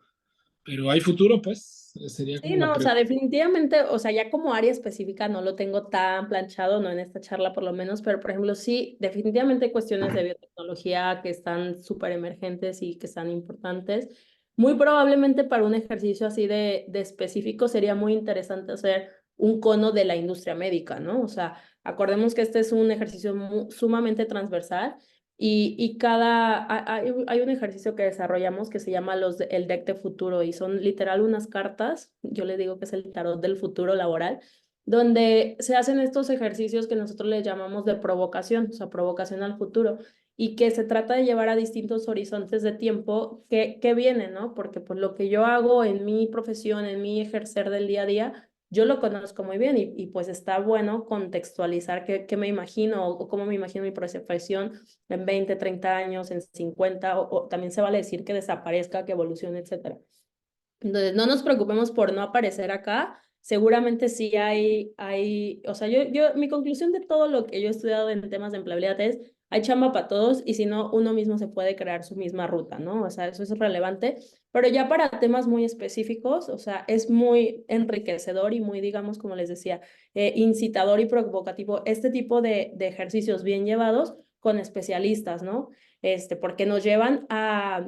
hay futuro, pues, sería sí, como la no, o sea, pregunta. definitivamente, o sea, ya como área específica no lo tengo tan planchado, no en esta charla por lo menos, pero por ejemplo, sí, definitivamente hay cuestiones de biotecnología que están súper emergentes y que están importantes. Muy probablemente para un ejercicio así de específico sería muy interesante hacer un cono de la industria médica, ¿no? O sea, acordemos que este es un ejercicio sumamente transversal y hay un ejercicio que desarrollamos que se llama el deck de futuro y son literal unas cartas, yo le digo que es el tarot del futuro laboral, donde se hacen estos ejercicios que nosotros le llamamos de provocación, o sea, provocación al futuro, y que se trata de llevar a distintos horizontes de tiempo que vienen, ¿no? Porque pues lo que yo hago en mi profesión, en mi ejercer del día a día, yo lo conozco muy bien y pues está bueno contextualizar qué me imagino o cómo me imagino mi profesión en 20, 30 años, en 50, o también se vale decir que desaparezca, que evolucione, etcétera. Entonces, no nos preocupemos por no aparecer acá. Seguramente sí o sea, mi conclusión de todo lo que yo he estudiado en temas de empleabilidad es, hay chamba para todos y si no, uno mismo se puede crear su misma ruta, ¿no? O sea, eso es relevante, pero ya para temas muy específicos, o sea, es muy enriquecedor y muy, digamos, como les decía, incitador y provocativo este tipo de ejercicios bien llevados con especialistas, ¿no? Porque nos llevan a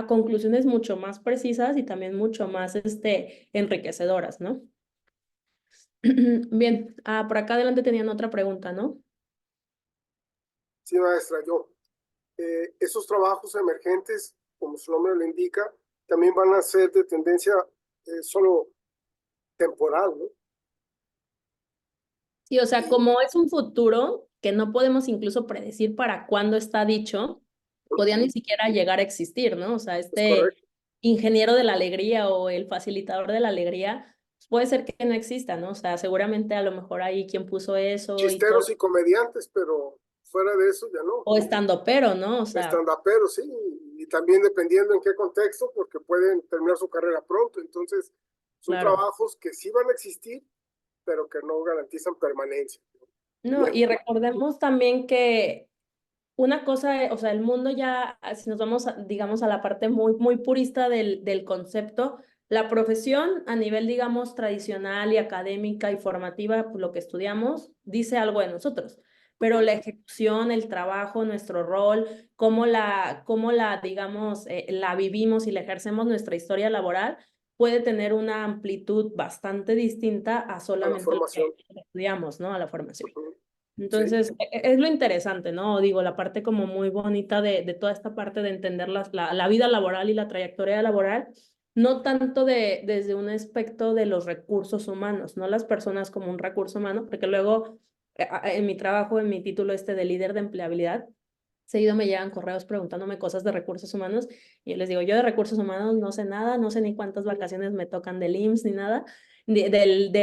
conclusiones mucho más precisas y también mucho más enriquecedoras, ¿no? Bien, por acá adelante tenían otra pregunta, ¿no? Sí, maestra, esos trabajos emergentes, como su nombre lo indica, también van a ser de tendencia solo temporal, ¿no? Sí, o sea, como es un futuro que no podemos incluso predecir para cuándo está dicho, podían ni siquiera llegar a existir, ¿no? O sea, Es este correcto. ingeniero de la alegría o el facilitador de la alegría, pues puede ser que no exista, ¿no? O sea, seguramente a lo mejor ahí quien puso eso y Chisteros todo, y comediantes, pero fuera de eso ya no. o estando pero, ¿no? O sea, Estandaperos, sí, y también dependiendo en qué contexto, porque pueden terminar su carrera pronto. Entonces, son claro. trabajos que sí van a existir, pero que no garantizan permanencia. No, Bien, y recordemos también que una cosa, o sea, el mundo ya, si nos vamos, digamos, a la parte muy purista del concepto, la profesión a nivel, digamos, tradicional y académica y formativa, pues lo que estudiamos, dice algo de nosotros, pero la ejecución, el trabajo, nuestro rol, digamos, la vivimos y la ejercemos nuestra historia laboral, puede tener una amplitud bastante distinta a a la solamente lo formación. que estudiamos, ¿no? A la formación. Sí, Entonces, es lo interesante, ¿no? Digo, la parte como muy bonita de toda esta parte de entender la vida laboral y la trayectoria laboral, no tanto desde un aspecto de los recursos humanos, no las personas como un recurso humano, porque luego en mi trabajo, en mi título este de líder de empleabilidad, seguido me llegan correos preguntándome cosas de recursos humanos y yo les digo, yo de recursos humanos no sé nada, no sé ni cuántas vacaciones me tocan del IMSS ni nada,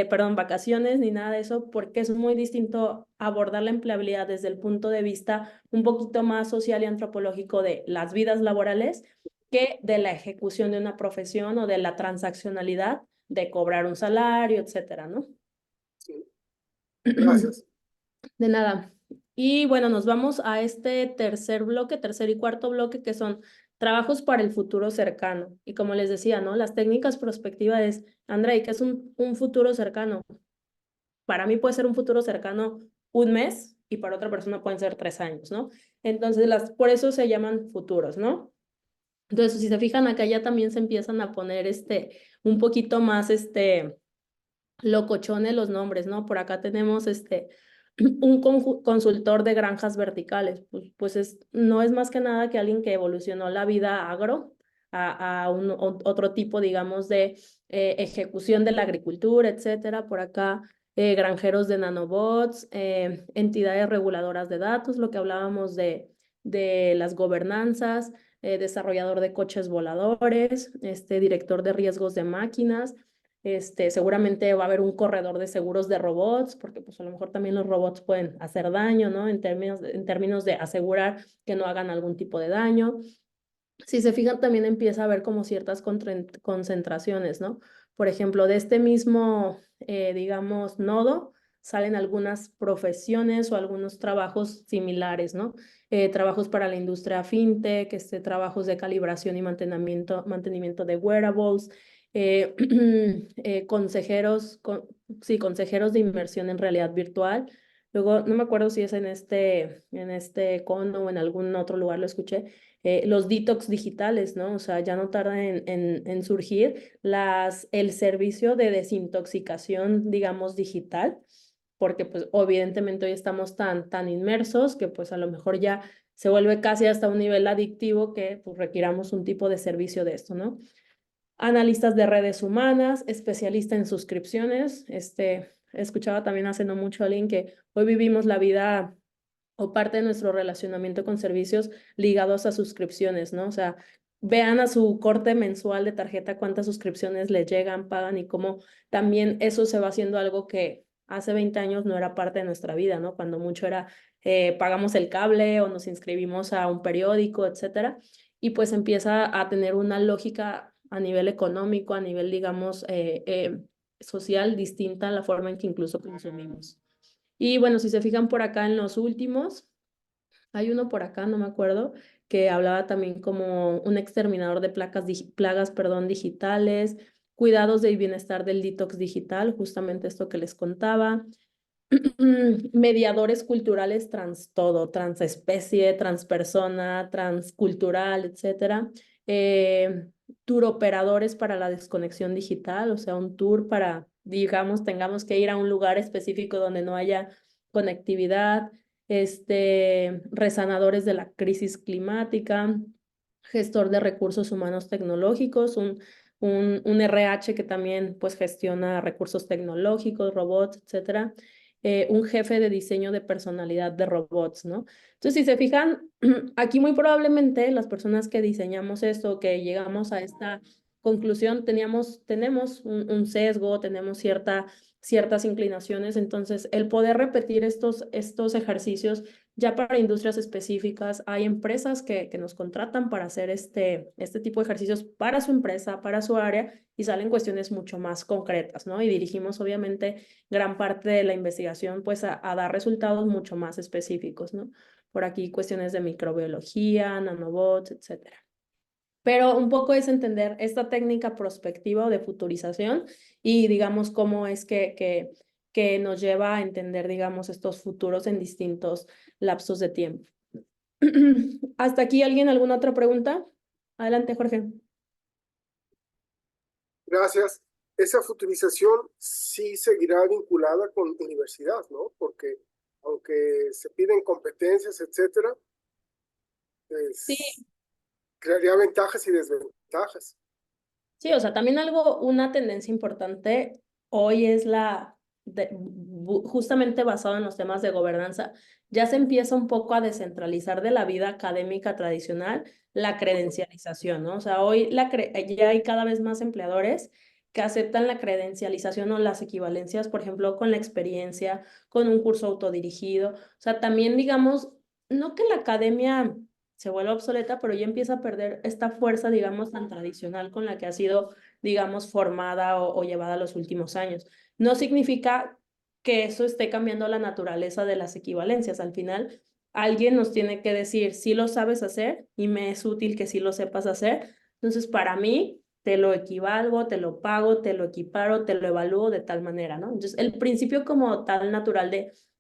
perdón, vacaciones ni nada de eso, porque es muy distinto abordar la empleabilidad desde el punto de vista un poquito más social y antropológico de las vidas laborales que de la ejecución de una profesión o de la transaccionalidad de cobrar un salario, etcétera, ¿no? sí. Gracias. De nada. Y bueno, nos vamos a este tercer bloque, tercer y cuarto bloque, que son trabajos para el futuro cercano. Y como les decía, ¿no? Las técnicas prospectiva es, Andrei, ¿qué es un futuro cercano? Para mí puede ser un futuro cercano un mes y para otra persona pueden ser 3 años, ¿no? Entonces, por eso se llaman futuros, ¿no? Entonces, si se fijan, acá ya también se empiezan a poner un poquito más locochones los nombres, ¿no? Por acá tenemos un consultor de granjas verticales, pues no es más que nada que alguien que evolucionó la vida agro a otro tipo, digamos, de ejecución de la agricultura, etcétera. Por acá, granjeros de nanobots, entidades reguladoras de datos, lo que hablábamos de las gobernanzas, desarrollador de coches voladores, director de riesgos de máquinas. Seguramente va a haber un corredor de seguros de robots, porque pues a lo mejor también los robots pueden hacer daño, ¿no? En términos de asegurar que no hagan algún tipo de daño. Si se fijan, también empieza a haber como ciertas concentraciones, ¿no? Por ejemplo, de este mismo, digamos, nodo, salen algunas profesiones o algunos trabajos similares, ¿no? Trabajos para la industria fintech, trabajos de calibración y mantenimiento de wearables, eh, sí, consejeros de inmersión en realidad virtual. Luego, no me acuerdo si es en este cono o en algún otro lugar lo escuché, los detox digitales, ¿no? O sea, ya no tarda en surgir el servicio de desintoxicación, digamos, digital, porque pues evidentemente hoy estamos tan inmersos que pues a lo mejor ya se vuelve casi hasta un nivel adictivo que pues requiramos un tipo de servicio de esto, ¿no? Analistas de redes humanas, especialista en suscripciones, escuchaba también hace no mucho a alguien que hoy vivimos la vida o parte de nuestro relacionamiento con servicios ligados a suscripciones, ¿no? O sea, vean a su corte mensual de tarjeta cuántas suscripciones les llegan, pagan y cómo también eso se va haciendo algo que hace 20 años no era parte de nuestra vida, ¿no? Cuando mucho era pagamos el cable o nos inscribimos a un periódico, etcétera, y pues empieza a tener una lógica a nivel económico, a nivel, digamos, social distinta a la forma en que incluso consumimos. Y bueno, si se fijan por acá en los últimos, hay uno por acá, no me acuerdo, que hablaba también como un exterminador de plagas, perdón, digitales, cuidados del bienestar del detox digital, justamente esto que les contaba, mediadores culturales trans todo, transespecie, transpersona, transcultural, etcétera. Tour operadores para la desconexión digital, o sea, un tour para, digamos, tengamos que ir a un lugar específico donde no haya conectividad, resanadores de la crisis climática, gestor de recursos humanos tecnológicos, un RH que también pues gestiona recursos tecnológicos, robots, etcétera. un jefe de diseño de personalidad de robots, ¿no? Entonces, si se fijan, aquí muy probablemente las personas que diseñamos esto, que llegamos a esta conclusión, tenemos un sesgo, tenemos ciertas inclinaciones, entonces el poder repetir estos ejercicios ya para industrias específicas, hay empresas que nos contratan para hacer este tipo de ejercicios para su empresa, para su área, y salen cuestiones mucho más concretas, ¿no? Y dirigimos obviamente gran parte de la investigación pues a dar resultados mucho más específicos, ¿no? Por aquí cuestiones de microbiología, nanobots, etcétera. Pero un poco es entender esta técnica prospectiva o de futurización y digamos cómo es que nos lleva a entender, digamos, estos futuros en distintos lapsos de tiempo. ¿Hasta aquí alguien alguna otra pregunta? Adelante, Jorge. Gracias. Esa futurización sí seguirá vinculada con universidad, ¿no? Porque aunque se piden competencias, etcétera, Sí, pues, crearía ventajas y desventajas. sí, o sea, también una tendencia importante hoy es justamente basado en los temas de gobernanza, ya se empieza un poco a descentralizar de la vida académica tradicional la credencialización, ¿no? O sea, hoy ya hay cada vez más empleadores que aceptan la credencialización o las equivalencias, por ejemplo, con la experiencia, con un curso autodirigido. O sea, también digamos, no que la academia se vuelve obsoleta, pero ya empieza a perder esta fuerza, digamos, tan tradicional con la que ha sido, digamos, formada o llevada los últimos años. No significa que eso esté cambiando la naturaleza de las equivalencias. Al final, alguien nos tiene que decir si lo sabes hacer y me es útil que sí lo sepas hacer. Entonces, para mí, te lo equivalgo, te lo pago, te lo equiparo, te lo evalúo de tal manera, ¿no? Entonces, el principio como tal natural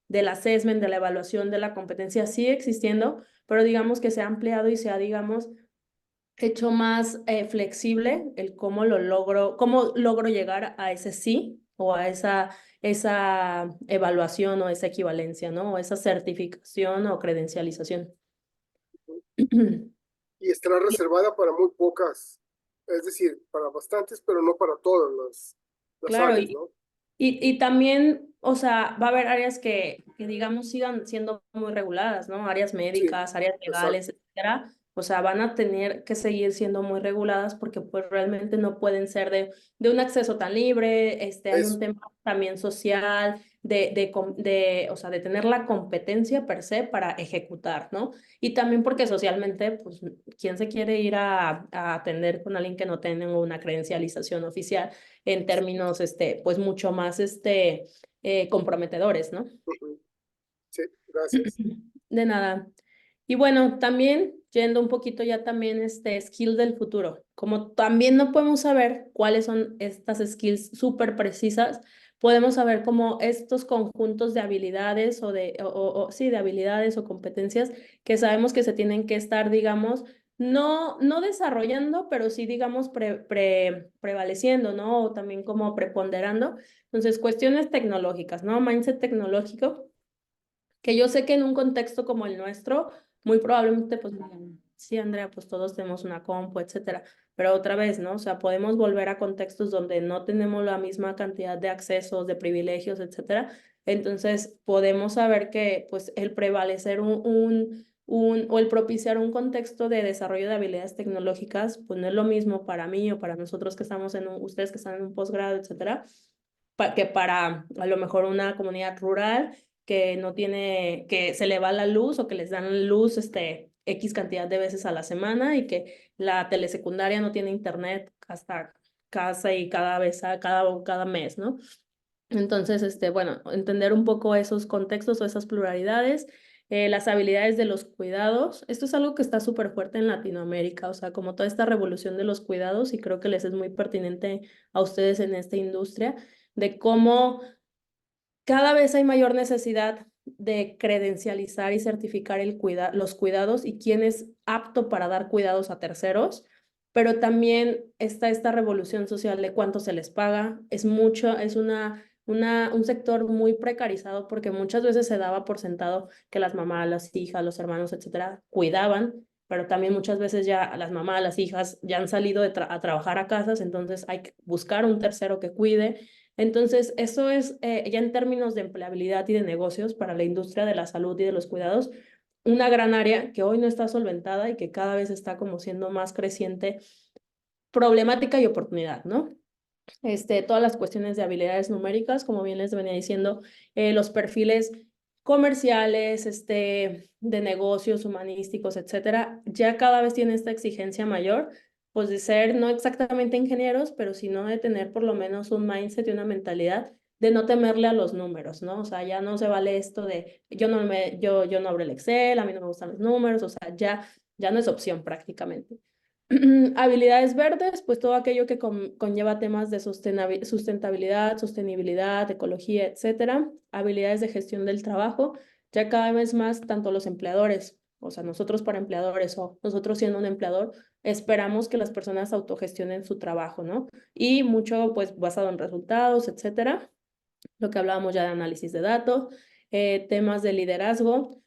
del assessment, de la evaluación, de la competencia sigue existiendo, pero digamos que se ha ampliado y se ha, digamos, hecho más flexible el cómo logro llegar a ese sí o a esa evaluación o esa equivalencia, ¿no? O esa certificación o credencialización. Y estará reservada para muy pocas, es decir, para bastantes, pero no para todas las Claro, áreas, ¿no? y también, o sea, va a haber áreas que, digamos, sigan siendo muy reguladas, ¿no? Áreas Sí, médicas, áreas legales, exacto. etcétera. O sea, van a tener que seguir siendo muy reguladas porque pues realmente no pueden ser de un acceso tan libre. Hay un Eso. tema también social o sea, de tener la competencia per se para ejecutar, ¿no? Y también porque socialmente, pues, ¿quién se quiere ir a atender con alguien que no tenga una credencialización oficial en términos, pues, mucho más, comprometedores, ¿no? Ujú. Sí, gracias. De nada. Y bueno, también yendo un poquito ya también skill del futuro. Como también no podemos saber cuáles son estas skills súper precisas, podemos saber como estos conjuntos de habilidades sí, de habilidades o competencias que sabemos que se tienen que estar, digamos, no desarrollando, pero sí, digamos, prevaleciendo, ¿no? O también como preponderando. Entonces, cuestiones tecnológicas, ¿no? Mindset tecnológico que yo sé que en un contexto como el nuestro, muy probablemente, pues, sí, Andrea, pues todos tenemos una compu, etcétera, pero otra vez, ¿no? O sea, podemos volver a contextos donde no tenemos la misma cantidad de accesos, de privilegios, etcétera. Entonces, podemos saber que, pues, el prevalecer o el propiciar un contexto de desarrollo de habilidades tecnológicas, pues no es lo mismo para mí o para nosotros que estamos ustedes que están en un posgrado, etcétera, que para a lo mejor una comunidad rural que no tiene, que se le va la luz o que les dan luz X cantidad de veces a la semana y que la telesecundaria no tiene internet hasta casa y cada mes, ¿no? Entonces, bueno, entender un poco esos contextos o esas pluralidades, las habilidades de los cuidados. Esto es algo que está súper fuerte en Latinoamérica, o sea, como toda esta revolución de los cuidados, y creo que les es muy pertinente a ustedes en esta industria, de cómo cada vez hay mayor necesidad de credencializar y certificar los cuidados y quién es apto para dar cuidados a terceros, pero también está esta revolución social de cuánto se les paga. Es un sector muy precarizado porque muchas veces se daba por sentado que las mamás, las hijas, los hermanos, etcétera, cuidaban, pero también muchas veces ya las mamás, las hijas ya han salido a trabajar a casas, entonces hay que buscar un tercero que cuide. Entonces, eso es ya en términos de empleabilidad y de negocios para la industria de la salud y de los cuidados, una gran área que hoy no está solventada y que cada vez está como siendo más creciente, problemática y oportunidad, ¿no? Todas las cuestiones de habilidades numéricas, como bien les venía diciendo, los perfiles comerciales, de negocios, humanísticos, etcétera, ya cada vez tienen esta exigencia mayor, pues de ser no exactamente ingenieros, pero sino de tener por lo menos un mindset y una mentalidad de no temerle a los números, ¿no? O sea, ya no se vale esto de yo no abro el Excel, a mí no me gustan los números, o sea, ya no es opción prácticamente. Habilidades verdes, pues todo aquello que conlleva temas de sustentabilidad, sostenibilidad, ecología, etcétera. Habilidades de gestión del trabajo, ya cada vez más tanto los empleadores, o sea, nosotros para empleadores o nosotros siendo un empleador, esperamos que las personas autogestionen su trabajo, ¿no? Y mucho pues basado en resultados, etcétera. Lo que hablábamos ya de análisis de datos, temas de liderazgo.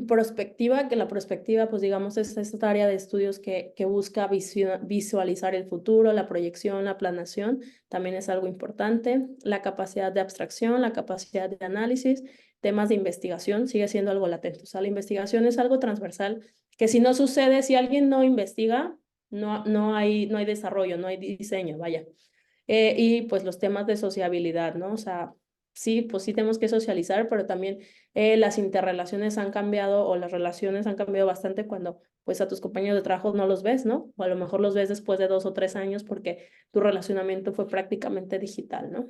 Prospectiva, que la prospectiva, pues digamos, es esta área de estudios que busca visualizar el futuro, la proyección, la planeación, también es algo importante. La capacidad de abstracción, la capacidad de análisis, temas de investigación, sigue siendo algo latente. O sea, la investigación es algo transversal, que si no sucede, si alguien no investiga, no hay desarrollo, no hay diseño, vaya. Y pues los temas de sociabilidad, ¿no? O sea, sí, pues sí tenemos que socializar, pero también las interrelaciones han cambiado o las relaciones han cambiado bastante cuando pues a tus compañeros de trabajo no los ves, ¿no? O a lo mejor los ves después de 2 o 3 años porque tu relacionamiento fue prácticamente digital, ¿no?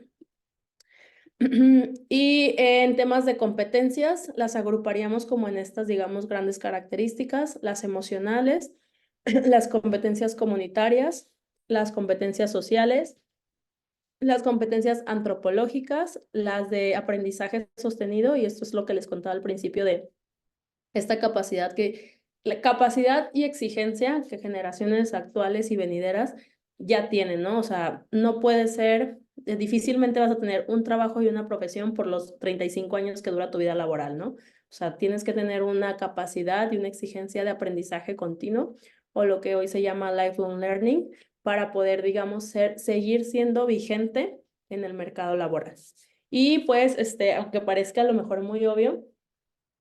Y en temas de competencias, las agruparíamos como en estas, digamos, grandes características, las emocionales, las competencias comunitarias, las competencias sociales, las competencias antropológicas, las de aprendizaje sostenido, y esto es lo que les contaba al principio de esta la capacidad y exigencia que generaciones actuales y venideras ya tienen, ¿no? O sea, no puede ser, difícilmente vas a tener un trabajo y una profesión por los 35 años que dura tu vida laboral, ¿no? O sea, tienes que tener una capacidad y una exigencia de aprendizaje continuo, o lo que hoy se llama lifelong learning, para poder, digamos, seguir siendo vigente en el mercado laboral. Y pues, aunque parezca a lo mejor muy obvio,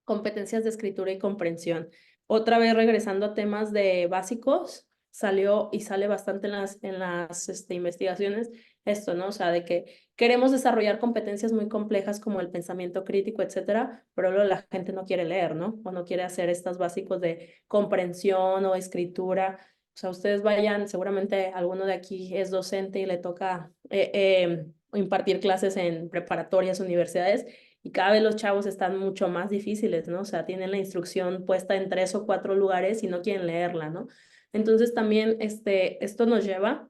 competencias de escritura y comprensión. Otra vez regresando a temas de básicos, salió y sale bastante en las investigaciones esto, ¿no? O sea, de que queremos desarrollar competencias muy complejas como el pensamiento crítico, etcétera, pero luego la gente no quiere leer, ¿no? O no quiere hacer estos básicos de comprensión o escritura. O sea, ustedes vayan, seguramente alguno de aquí es docente y le toca impartir clases en preparatorias, universidades, y cada vez los chavos están mucho más difíciles, ¿no? O sea, tienen la instrucción puesta en 3 o 4 lugares y no quieren leerla, ¿no? Entonces también esto nos lleva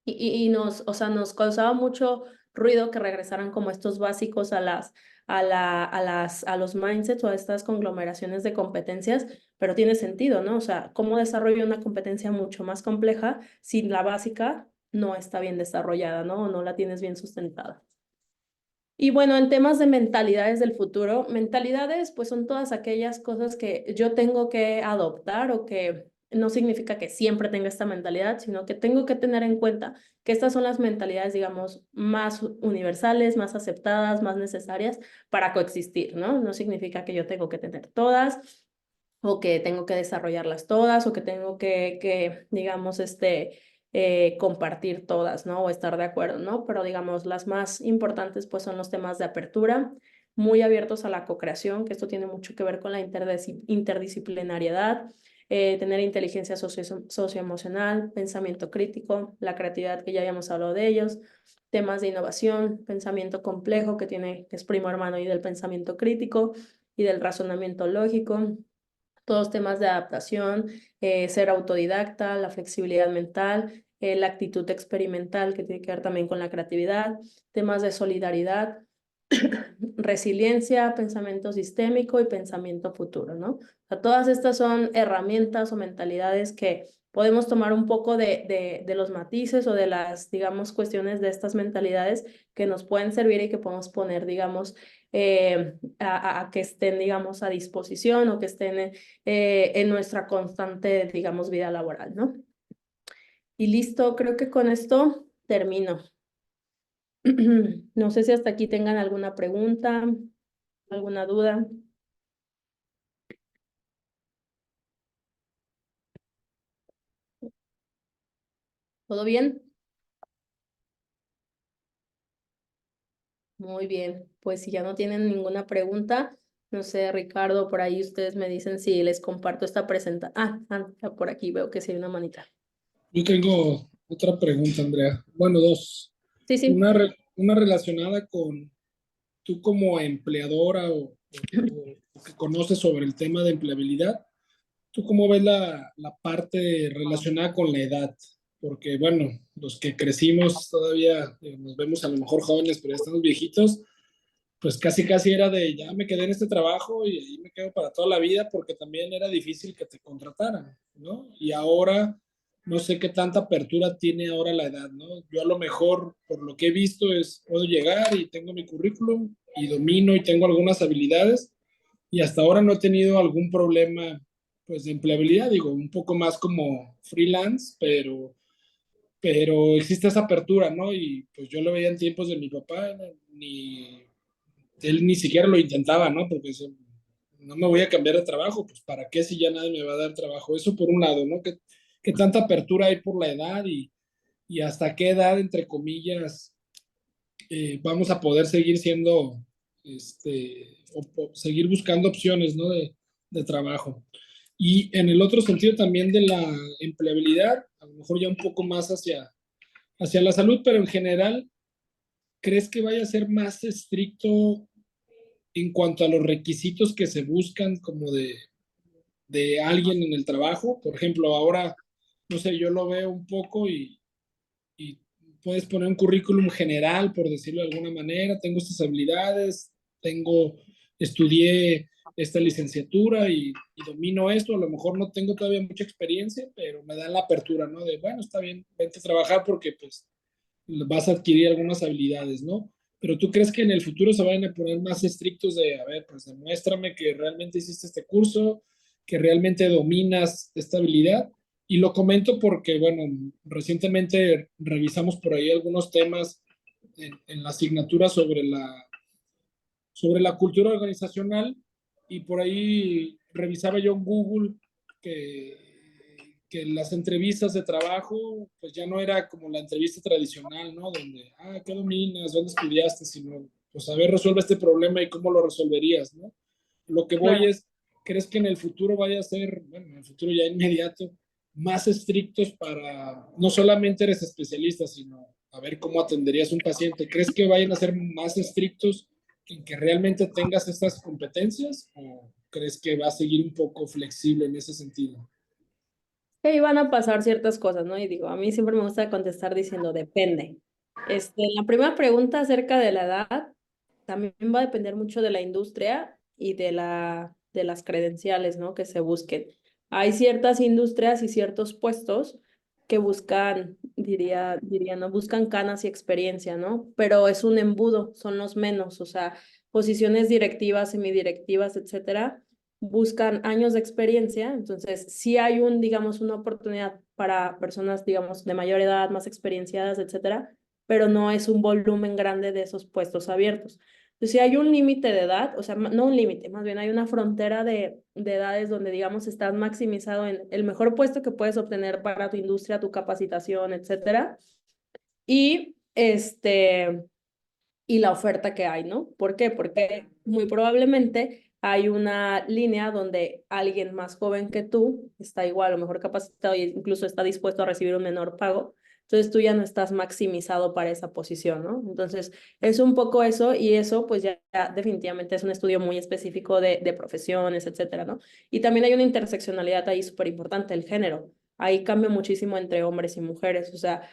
y o sea, nos causaba mucho ruido que regresaran como estos básicos a los mindsets o a estas conglomeraciones de competencias, pero tiene sentido, ¿no? O sea, ¿cómo desarrollo una competencia mucho más compleja si la básica no está bien desarrollada, ¿no? O no la tienes bien sustentada? Y bueno, en temas de mentalidades del futuro, mentalidades pues son todas aquellas cosas que yo tengo que adoptar o que no significa que siempre tenga esta mentalidad, sino que tengo que tener en cuenta que estas son las mentalidades, digamos, más universales, más aceptadas, más necesarias para coexistir, ¿no? No significa que yo tengo que tener todas o que tengo que desarrollarlas todas o que tengo que digamos, compartir todas, ¿no? O estar de acuerdo, ¿no? Pero digamos, las más importantes pues son los temas de apertura, muy abiertos a la co-creación, que esto tiene mucho que ver con la interdisciplinariedad, tener inteligencia socioemocional, pensamiento crítico, la creatividad que ya habíamos hablado de ellos, temas de innovación, pensamiento complejo que es primo hermano y del pensamiento crítico y del razonamiento lógico, todos temas de adaptación, ser autodidacta, la flexibilidad mental, la actitud experimental que tiene que ver también con la creatividad, temas de solidaridad, resiliencia, pensamiento sistémico y pensamiento futuro, ¿no? O sea, todas estas son herramientas o mentalidades que podemos tomar un poco de los matices o de las, digamos, cuestiones de estas mentalidades que nos pueden servir y que podemos poner, digamos, a que estén, digamos, a disposición o que estén en nuestra constante, digamos, vida laboral, ¿no? Y listo, creo que con esto termino. No sé si hasta aquí tengan alguna pregunta, alguna duda. ¿Todo bien? Muy bien, pues si ya no tienen ninguna pregunta, no sé, Ricardo, por ahí ustedes me dicen si les comparto esta presentación. Ya por aquí veo que sí hay una manita. Yo tengo otra pregunta, Andrea. Bueno, dos. Sí, sí. Una relacionada con tú como empleadora o que conoces sobre el tema de empleabilidad. ¿Tú cómo ves la parte relacionada con la edad? Porque, bueno, los que crecimos todavía, nos vemos a lo mejor jóvenes, pero ya estamos viejitos, pues casi casi era de ya me quedé en este trabajo y ahí me quedo para toda la vida porque también era difícil que te contrataran, ¿no? Y ahora no sé qué tanta apertura tiene ahora la edad, ¿no? Yo a lo mejor, por lo que he visto, puedo llegar y tengo mi currículum y domino y tengo algunas habilidades y hasta ahora no he tenido algún problema, pues, de empleabilidad, digo, un poco más como freelance, pero existe esa apertura, ¿no? Y pues yo lo veía en tiempos de mi papá, ¿no? Él ni siquiera lo intentaba, ¿no? Porque no me voy a cambiar de trabajo, pues ¿para qué si ya nadie me va a dar trabajo? Eso por un lado, ¿no? ¿Qué tanta apertura hay por la edad y hasta qué edad, entre comillas, vamos a poder seguir siendo, o seguir buscando opciones, ¿no? De trabajo. Y en el otro sentido también de la empleabilidad, a lo mejor ya un poco más hacia la salud, pero en general, ¿crees que vaya a ser más estricto en cuanto a los requisitos que se buscan como de alguien en el trabajo? Por ejemplo, ahora, no sé, yo lo veo un poco y puedes poner un currículum general, por decirlo de alguna manera, tengo estas habilidades, estudié esta licenciatura y domino esto, a lo mejor no tengo todavía mucha experiencia, pero me dan la apertura, ¿no? De, bueno, está bien, vente a trabajar porque pues vas a adquirir algunas habilidades, ¿no? Pero tú crees que en el futuro se vayan a poner más estrictos de, a ver, pues demuéstrame que realmente hiciste este curso, que realmente dominas esta habilidad. Y lo comento porque, bueno, recientemente revisamos por ahí algunos temas en la asignatura sobre la cultura organizacional y por ahí revisaba yo en Google que, que las entrevistas de trabajo pues ya no era como la entrevista tradicional, ¿no? Donde, ¿qué dominas? ¿Dónde estudiaste? Sino, pues a ver, resuelve este problema y cómo lo resolverías, ¿no? Lo que voy Claro. es, ¿crees que en el futuro vaya a ser, bueno, en el futuro ya inmediato, más estrictos para, no solamente eres especialista, sino a ver cómo atenderías a un paciente? ¿Crees que vayan a ser más estrictos en que realmente tengas estas competencias o crees que va a seguir un poco flexible en ese sentido? Que iban a pasar ciertas cosas, ¿no? Y digo, a mí siempre me gusta contestar diciendo depende. La primera pregunta acerca de la edad también va a depender mucho de la industria y de las credenciales, ¿no? Que se busquen. Hay ciertas industrias y ciertos puestos que buscan, no buscan canas y experiencia, ¿no? Pero es un embudo, son los menos, o sea, posiciones directivas, semidirectivas, etcétera buscan años de experiencia, entonces sí hay digamos, una oportunidad para personas, digamos, de mayor edad, más experienciadas, etcétera, pero no es un volumen grande de esos puestos abiertos. Entonces, si hay un límite de edad, o sea, no un límite, más bien hay una frontera de edades donde, digamos, estás maximizado en el mejor puesto que puedes obtener para tu industria, tu capacitación, etcétera, y y la oferta que hay, ¿no? ¿Por qué? Porque muy probablemente hay una línea donde alguien más joven que tú está igual o mejor capacitado e incluso está dispuesto a recibir un menor pago. Entonces tú ya no estás maximizado para esa posición, ¿no? Entonces es un poco eso y eso pues ya definitivamente es un estudio muy específico de profesiones, etcétera, ¿no? Y también hay una interseccionalidad ahí súper importante, el género. Ahí cambia muchísimo entre hombres y mujeres, o sea,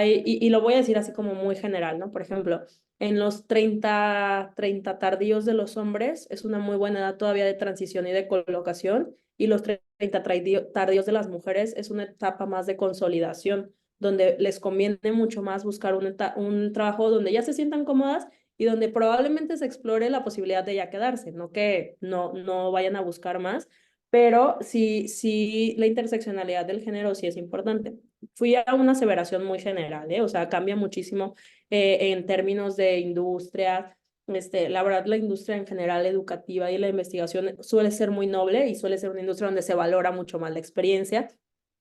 y lo voy a decir así como muy general, ¿no? Por ejemplo, en los 30 tardíos de los hombres es una muy buena edad todavía de transición y de colocación, y los 30 tardíos de las mujeres es una etapa más de consolidación, donde les conviene mucho más buscar un trabajo donde ya se sientan cómodas y donde probablemente se explore la posibilidad de ya quedarse, no que no vayan a buscar más, pero sí, la interseccionalidad del género sí es importante. Fui a una aseveración muy general, ¿eh? O sea, cambia muchísimo en términos de industria. La verdad, la industria en general educativa y la investigación suele ser muy noble y suele ser una industria donde se valora mucho más la experiencia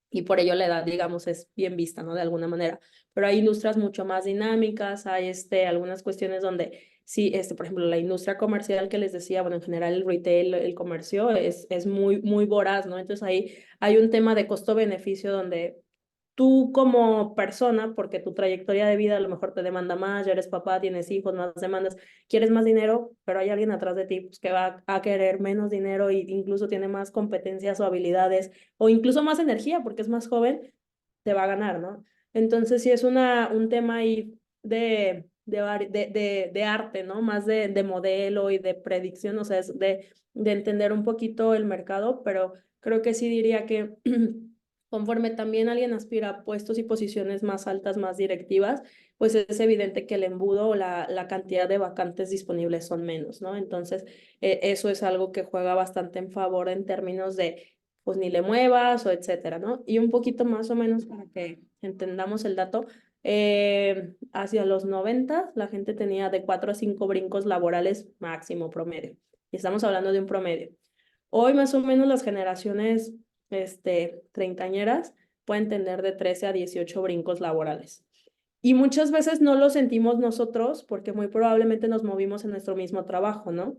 y por ello la edad, digamos, es bien vista, ¿no? De alguna manera. Pero hay industrias mucho más dinámicas, hay algunas cuestiones donde sí, por ejemplo, la industria comercial que les decía, bueno, en general el retail, el comercio es muy, muy voraz, ¿no? Entonces ahí hay un tema de costo-beneficio donde tú como persona, porque tu trayectoria de vida a lo mejor te demanda más, ya eres papá, tienes hijos, más demandas, quieres más dinero, pero hay alguien atrás de ti pues, que va a querer menos dinero e incluso tiene más competencias o habilidades o incluso más energía porque es más joven, te va a ganar, ¿no? Entonces sí es un tema ahí de arte, ¿no? Más de modelo y de predicción, o sea, es de entender un poquito el mercado, pero creo que sí diría que conforme también alguien aspira a puestos y posiciones más altas, más directivas, pues es evidente que el embudo o la cantidad de vacantes disponibles son menos, ¿no? Entonces, eso es algo que juega bastante en favor en términos de, pues ni le muevas o etcétera, ¿no? Y un poquito más o menos para que entendamos el dato, hacia los 90 la gente tenía de 4 a 5 brincos laborales máximo promedio. Y estamos hablando de un promedio. Hoy más o menos las generaciones treintañeras pueden tener de 13 a 18 brincos laborales. Y muchas veces no lo sentimos nosotros porque muy probablemente nos movimos en nuestro mismo trabajo, ¿no?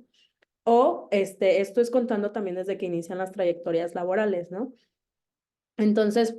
O esto es contando también desde que inician las trayectorias laborales, ¿no? Entonces,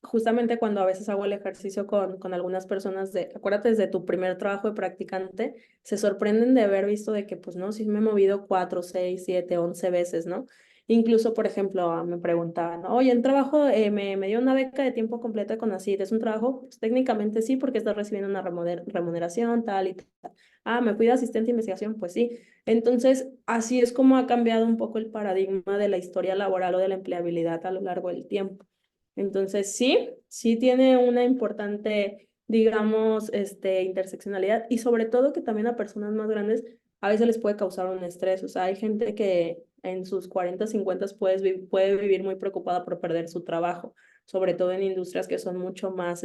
justamente cuando a veces hago el ejercicio con algunas personas de, acuérdate, desde tu primer trabajo de practicante, se sorprenden de haber visto de que, pues, no, sí me he movido 4, 6, 7, 11 veces, ¿no? Incluso, por ejemplo, me preguntaban, oye, en trabajo me dio una beca de tiempo completo con ACID, ¿es un trabajo? Pues técnicamente sí, porque estás recibiendo una remuneración, tal y tal. Ah, ¿me fui de asistente de investigación? Pues sí. Entonces, así es como ha cambiado un poco el paradigma de la historia laboral o de la empleabilidad a lo largo del tiempo. Entonces, sí tiene una importante, digamos, interseccionalidad y sobre todo que también a personas más grandes a veces les puede causar un estrés. O sea, hay gente que en sus 40, 50 puede vivir muy preocupada por perder su trabajo, sobre todo en industrias que son mucho más,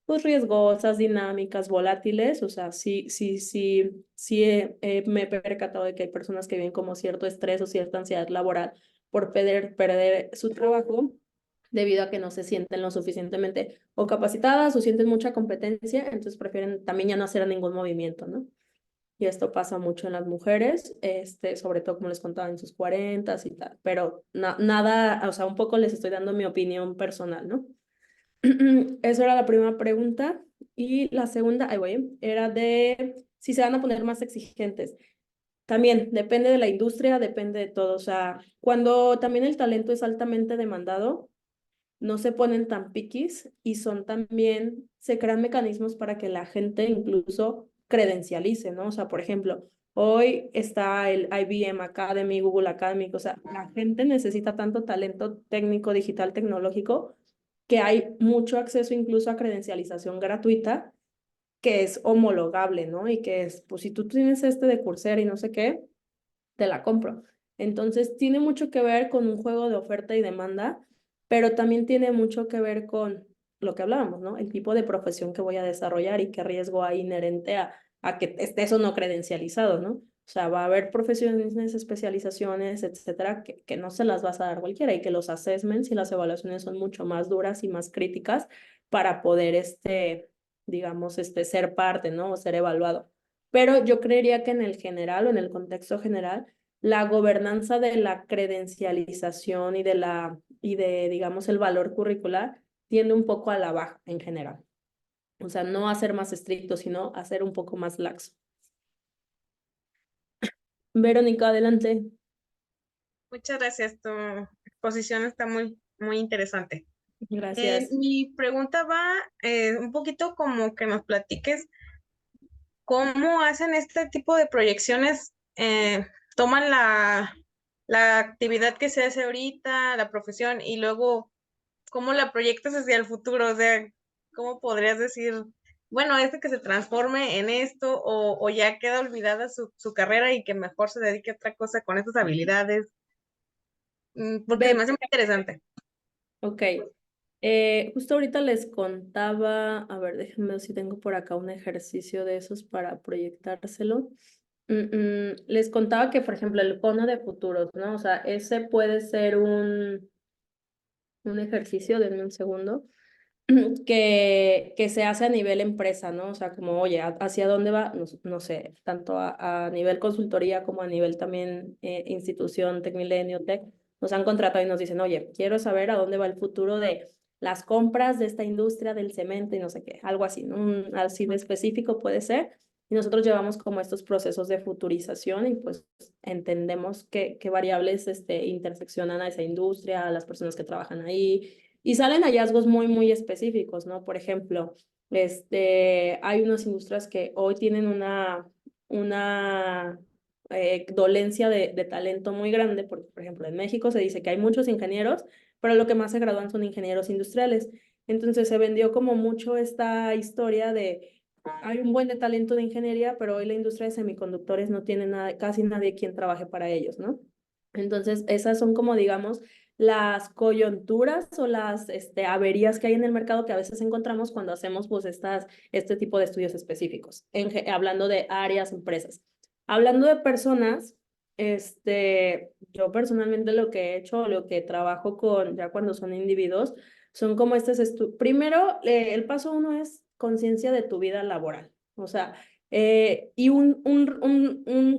pues riesgosas, dinámicas, volátiles. O sea, sí me he percatado de que hay personas que viven como cierto estrés o cierta ansiedad laboral por perder su trabajo debido a que no se sienten lo suficientemente o capacitadas o sienten mucha competencia, entonces prefieren también ya no hacer ningún movimiento, ¿no? Y esto pasa mucho en las mujeres, sobre todo como les contaba en sus 40 y tal, pero nada, o sea, un poco les estoy dando mi opinión personal, ¿no? Eso era la primera pregunta. Y la segunda, ahí voy, era de si se van a poner más exigentes. También depende de la industria, depende de todo. O sea, cuando también el talento es altamente demandado, no se ponen tan piquis y son también, se crean mecanismos para que la gente incluso credencialice, ¿no? O sea, por ejemplo, hoy está el IBM Academy, Google Academy, o sea, la gente necesita tanto talento técnico, digital, tecnológico, que hay mucho acceso incluso a credencialización gratuita que es homologable, ¿no? Y que es, pues si tú tienes de Coursera y no sé qué, te la compro. Entonces, tiene mucho que ver con un juego de oferta y demanda, pero también tiene mucho que ver con lo que hablábamos, ¿no? El tipo de profesión que voy a desarrollar y qué riesgo hay inherente a que esté eso no credencializado, ¿no? O sea, va a haber profesiones, especializaciones, etcétera, que no se las vas a dar cualquiera y que los assessments y las evaluaciones son mucho más duras y más críticas para poder, digamos, ser parte, ¿no? O ser evaluado. Pero yo creería que en el general o en el contexto general, la gobernanza de la credencialización digamos, el valor curricular tiende un poco a la baja en general. O sea, no a ser más estricto, sino a ser un poco más laxo. Verónica, adelante. Muchas gracias, tu exposición está muy, muy interesante. Gracias. Mi pregunta va un poquito como que nos platiques cómo hacen este tipo de proyecciones, toman la actividad que se hace ahorita, la profesión, y luego cómo la proyectas hacia el futuro. O sea, ¿cómo podrías decir, bueno, que se transforme en esto o ya queda olvidada su carrera y que mejor se dedique a otra cosa con estas habilidades? porque se me hace muy interesante. Ok. Justo ahorita les contaba, a ver, déjenme ver si tengo por acá un ejercicio de esos para proyectárselo. Les contaba que, por ejemplo, el cono de futuros, ¿no? O sea, ese puede ser un ejercicio, denme un segundo, que se hace a nivel empresa, ¿no? O sea, como, oye, ¿hacia dónde va? No, no sé, tanto a nivel consultoría como a nivel también institución, Tecmilenio, Tech, nos han contratado y nos dicen, oye, quiero saber a dónde va el futuro de las compras de esta industria del cemento y no sé qué, algo así, ¿no? Así de específico puede ser. Y nosotros llevamos como estos procesos de futurización y pues entendemos qué variables interseccionan a esa industria, a las personas que trabajan ahí, y salen hallazgos muy, muy específicos, ¿no? Por ejemplo, hay unas industrias que hoy tienen una dolencia de talento muy grande, porque, por ejemplo, en México se dice que hay muchos ingenieros, pero lo que más se gradúan son ingenieros industriales. Entonces se vendió como mucho esta historia de hay un buen de talento de ingeniería, pero hoy la industria de semiconductores no tiene nada, casi nadie quien trabaje para ellos, ¿no? Entonces, esas son como, digamos, las coyunturas o las averías que hay en el mercado que a veces encontramos cuando hacemos pues este tipo de estudios específicos, hablando de áreas, empresas. Hablando de personas, yo personalmente lo que he hecho, lo que trabajo con ya cuando son individuos, son como estos estudios. Primero, el paso uno es conciencia de tu vida laboral. O sea, y un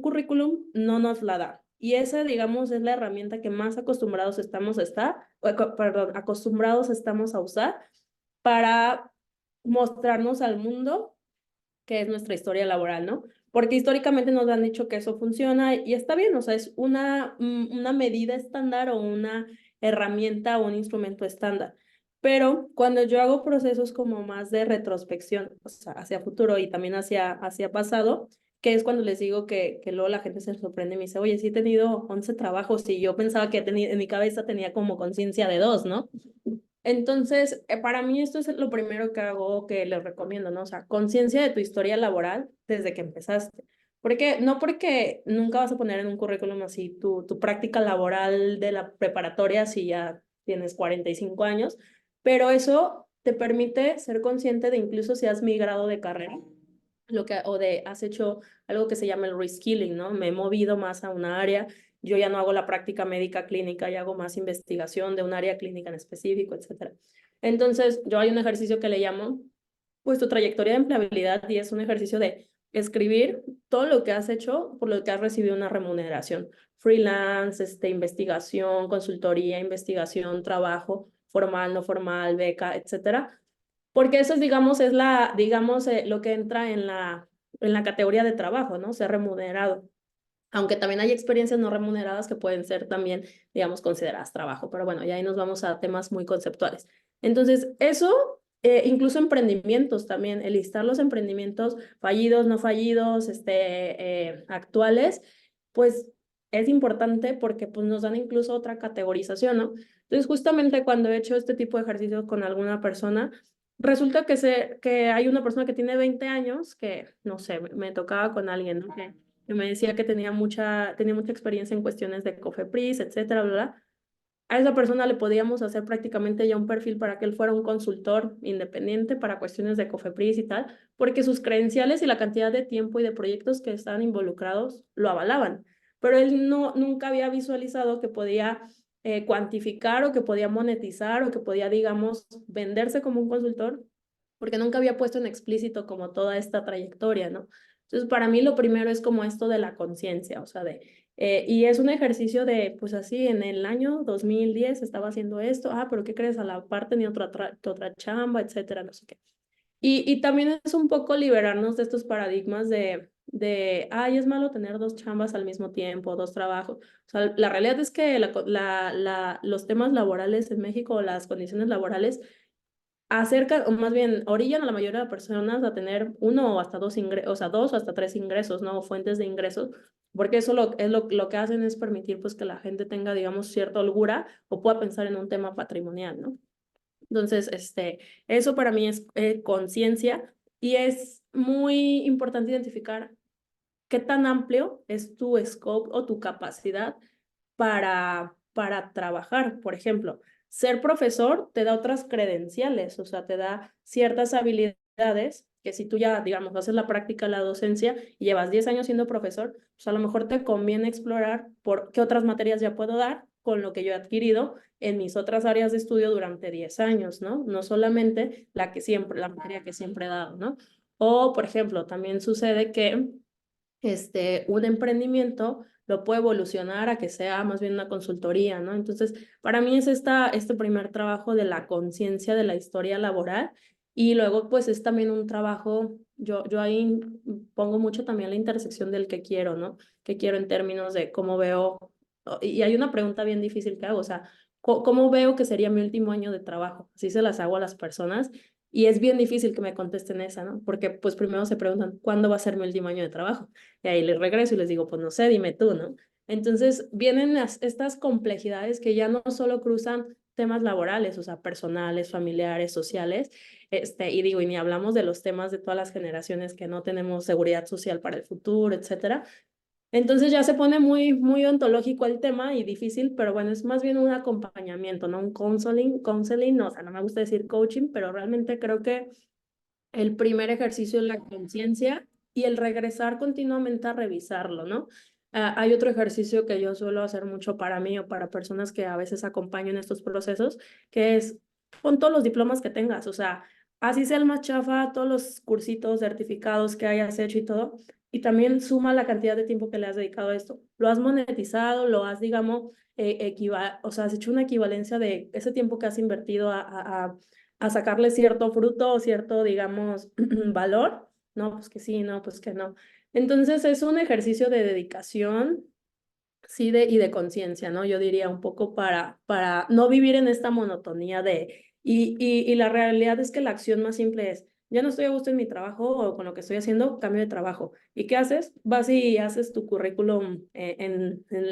currículum no nos la da. Y esa, digamos, es la herramienta que más acostumbrados estamos a estar, perdón, acostumbrados estamos a usar para mostrarnos al mundo que es nuestra historia laboral, ¿no? Porque históricamente nos han dicho que eso funciona y está bien, o sea, es una medida estándar o una herramienta o un instrumento estándar. Pero cuando yo hago procesos como más de retrospección, o sea, hacia futuro y también hacia pasado, que es cuando les digo que luego la gente se sorprende y me dice, oye, sí he tenido 11 trabajos y yo pensaba que en mi cabeza tenía como conciencia de 2, ¿no? Entonces, para mí esto es lo primero que hago, que les recomiendo, ¿no? O sea, conciencia de tu historia laboral desde que empezaste. No porque nunca vas a poner en un currículum así tu práctica laboral de la preparatoria si ya tienes 45 años, pero eso te permite ser consciente de incluso si has migrado de carrera, has hecho algo que se llama el reskilling, ¿no? Me he movido más a una área, yo ya no hago la práctica médica clínica, ya hago más investigación de un área clínica en específico, etcétera. Entonces, yo hay un ejercicio que le llamo, pues, tu trayectoria de empleabilidad, y es un ejercicio de escribir todo lo que has hecho por lo que has recibido una remuneración. Freelance, investigación, consultoría, investigación, trabajo formal, no formal, beca, etcétera. Porque eso es, digamos, lo que entra en la categoría de trabajo, ¿no? Ser remunerado. Aunque también hay experiencias no remuneradas que pueden ser también, digamos, consideradas trabajo. Pero bueno, ya ahí nos vamos a temas muy conceptuales. Entonces, eso, incluso emprendimientos también, el listar los emprendimientos fallidos, no fallidos, actuales, pues es importante porque pues, nos dan incluso otra categorización, ¿no? Entonces, justamente cuando he hecho este tipo de ejercicios con alguna persona, resulta que hay una persona que tiene 20 años, que, no sé, me tocaba con alguien, ¿no? Que me decía que tenía mucha experiencia en cuestiones de Cofepris, etcétera, bla, bla. A esa persona le podíamos hacer prácticamente ya un perfil para que él fuera un consultor independiente para cuestiones de Cofepris y tal, porque sus credenciales y la cantidad de tiempo y de proyectos que estaban involucrados lo avalaban. Pero él nunca había visualizado que podía cuantificar o que podía monetizar o que podía, digamos, venderse como un consultor, porque nunca había puesto en explícito como toda esta trayectoria, ¿no? Entonces, para mí lo primero es como esto de la conciencia, o sea, y es un ejercicio de, pues así, en el año 2010 estaba haciendo esto, pero ¿qué crees? A la par tenía otra chamba, etcétera, no sé qué. Y también es un poco liberarnos de estos paradigmas ay, es malo tener dos chambas al mismo tiempo, dos trabajos. O sea, la realidad es que los temas laborales en México, las condiciones laborales, o más bien orillan a la mayoría de personas a tener uno o hasta dos ingresos, o sea, dos o hasta tres ingresos, ¿no? Fuentes de ingresos, porque eso lo que hacen es permitir pues que la gente tenga, digamos, cierta holgura o pueda pensar en un tema patrimonial, ¿no? Entonces, eso para mí es conciencia, y es muy importante identificar qué tan amplio es tu scope o tu capacidad para para trabajar. Por ejemplo, ser profesor te da otras credenciales, o sea, te da ciertas habilidades que si tú ya, digamos, haces la práctica de la docencia y llevas 10 años siendo profesor, pues a lo mejor te conviene explorar por qué otras materias ya puedo dar con lo que yo he adquirido en mis otras áreas de estudio durante 10 años, ¿no? No solamente la materia que siempre he dado, ¿no? O, por ejemplo, también sucede que un emprendimiento lo puede evolucionar a que sea más bien una consultoría, ¿no? Entonces, para mí es este primer trabajo de la conciencia de la historia laboral y luego pues es también un trabajo, yo ahí pongo mucho también la intersección del que quiero, ¿no? Que quiero en términos de cómo veo, y hay una pregunta bien difícil que hago, o sea, ¿cómo veo que sería mi último año de trabajo? Así se las hago a las personas y es bien difícil que me contesten esa, ¿no? Porque pues primero se preguntan, ¿cuándo va a ser mi último año de trabajo? Y ahí les regreso y les digo, pues no sé, dime tú, ¿no? Entonces vienen estas complejidades que ya no solo cruzan temas laborales, o sea, personales, familiares, sociales, y digo, y ni hablamos de los temas de todas las generaciones que no tenemos seguridad social para el futuro, etcétera. Entonces ya se pone muy ontológico el tema y difícil, pero bueno, es más bien un acompañamiento, ¿no? Un counseling, no, o sea, no me gusta decir coaching, pero realmente creo que el primer ejercicio es la conciencia y el regresar continuamente a revisarlo, ¿no? Hay otro ejercicio que yo suelo hacer mucho para mí o para personas que a veces acompaño en estos procesos, que es pon todos los diplomas que tengas, o sea, así sea el más chafa, todos los cursitos, certificados que hayas hecho y todo, y también suma la cantidad de tiempo que le has dedicado a esto. ¿Lo has monetizado? ¿Lo has, digamos, o sea, has hecho una equivalencia de ese tiempo que has invertido a sacarle cierto fruto o cierto, digamos, valor? No, pues que sí, no, pues que no. Entonces es un ejercicio de dedicación, sí, y de conciencia, ¿no? Yo diría un poco para no vivir en esta monotonía y la realidad es que la acción más simple es, ya no estoy a gusto en mi trabajo o con lo que estoy haciendo, cambio de trabajo. ¿Y qué haces? Vas y haces tu currículum,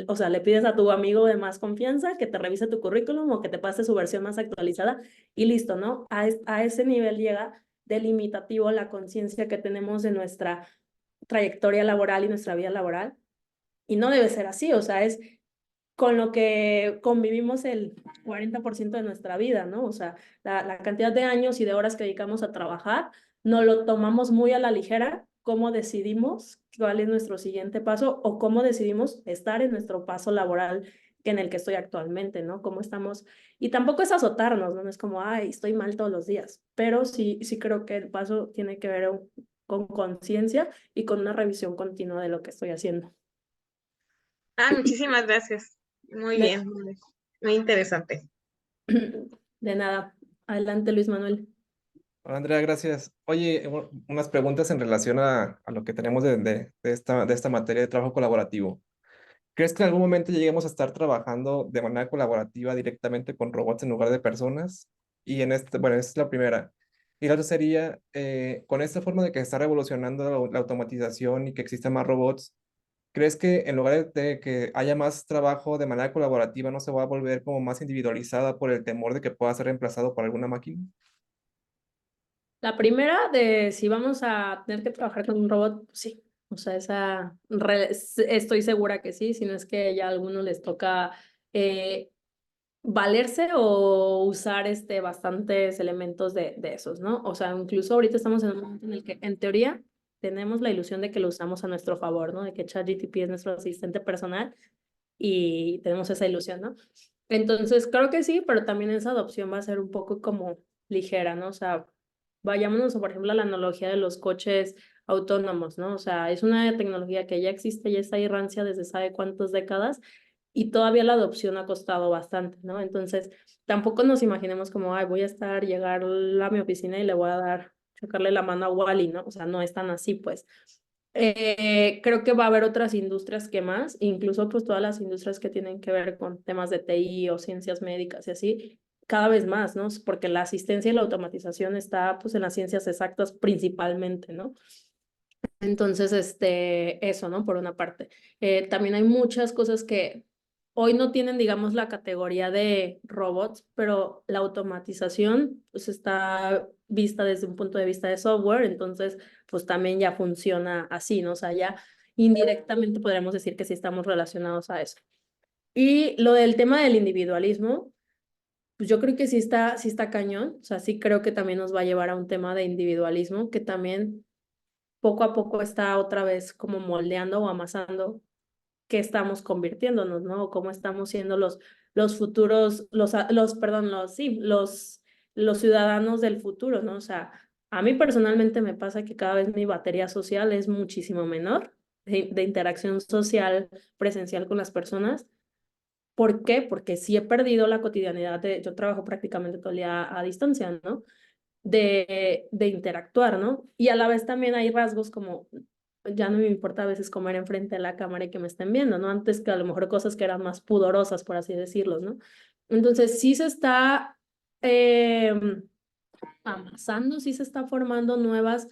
o sea, le pides a tu amigo de más confianza que te revise tu currículum o que te pase su versión más actualizada y listo, ¿no? A ese nivel llega delimitativo la conciencia que tenemos de nuestra trayectoria laboral y nuestra vida laboral. Y no debe ser así, o sea, es con lo que convivimos el 40% de nuestra vida, ¿no? O sea, la cantidad de años y de horas que dedicamos a trabajar, no lo tomamos muy a la ligera, cómo decidimos cuál es nuestro siguiente paso o cómo decidimos estar en nuestro paso laboral en el que estoy actualmente, ¿no? Cómo estamos, y tampoco es azotarnos, ¿no? No es como, ay, estoy mal todos los días, pero sí creo que el paso tiene que ver con conciencia y con una revisión continua de lo que estoy haciendo. Muchísimas gracias. Muy De, bien, muy interesante. de nada. Adelante, Luis Manuel. Hola Andrea, gracias. Oye, unas preguntas en relación a lo que tenemos de esta materia de trabajo colaborativo. ¿Crees que en algún momento lleguemos a estar trabajando de manera colaborativa directamente con robots en lugar de personas? Y bueno, esta es la primera. Y la otra sería, con esta forma de que se está revolucionando la automatización y que existen más robots, ¿crees que en lugar de que haya más trabajo de manera colaborativa, no se va a volver como más individualizada por el temor de que pueda ser reemplazado por alguna máquina? La primera de si vamos a tener que trabajar con un robot, sí. O sea, estoy segura que sí, si no es que ya a algunos les toca valerse o usar bastantes elementos de esos, ¿no? O sea, incluso ahorita estamos en un momento en el que, en teoría, tenemos la ilusión de que lo usamos a nuestro favor, ¿no? De que ChatGPT es nuestro asistente personal y tenemos esa ilusión, ¿no? Entonces, creo que sí, pero también esa adopción va a ser un poco como ligera, ¿no? O sea, vayámonos, por ejemplo, a la analogía de los coches autónomos, ¿no? O sea, es una tecnología que ya existe, ya está ahí rancia desde sabe cuántas décadas y todavía la adopción ha costado bastante, ¿no? Entonces, tampoco nos imaginemos como, ay, voy a llegar a mi oficina y le voy a chocarle la mano a Wally, ¿no? O sea, no es tan así, pues. Creo que va a haber otras industrias que más, incluso pues todas las industrias que tienen que ver con temas de TI o ciencias médicas y así, cada vez más, ¿no? Porque la asistencia y la automatización está pues en las ciencias exactas principalmente, ¿no? Entonces, eso, ¿no? Por una parte. También hay muchas cosas que hoy no tienen, digamos, la categoría de robots, pero la automatización pues está vista desde un punto de vista de software, entonces pues también ya funciona así, ¿no? O sea, ya indirectamente podríamos decir que sí estamos relacionados a eso. Y lo del tema del individualismo, pues yo creo que sí está cañón, o sea, sí creo que también nos va a llevar a un tema de individualismo que también poco a poco está otra vez como moldeando o amasando qué estamos convirtiéndonos, ¿no? O cómo estamos siendo los futuros, perdón, sí, los ciudadanos del futuro, ¿no? O sea, a mí personalmente me pasa que cada vez mi batería social es muchísimo menor de interacción social presencial con las personas. ¿Por qué? Porque sí he perdido la cotidianidad yo trabajo prácticamente todo el día a distancia, ¿no? De interactuar, ¿no? Y a la vez también hay rasgos como, ya no me importa a veces comer enfrente de la cámara y que me estén viendo, ¿no? Antes que a lo mejor cosas que eran más pudorosas, por así decirlo, ¿no? Entonces sí se está eh, amasando, sí se está formando nuevas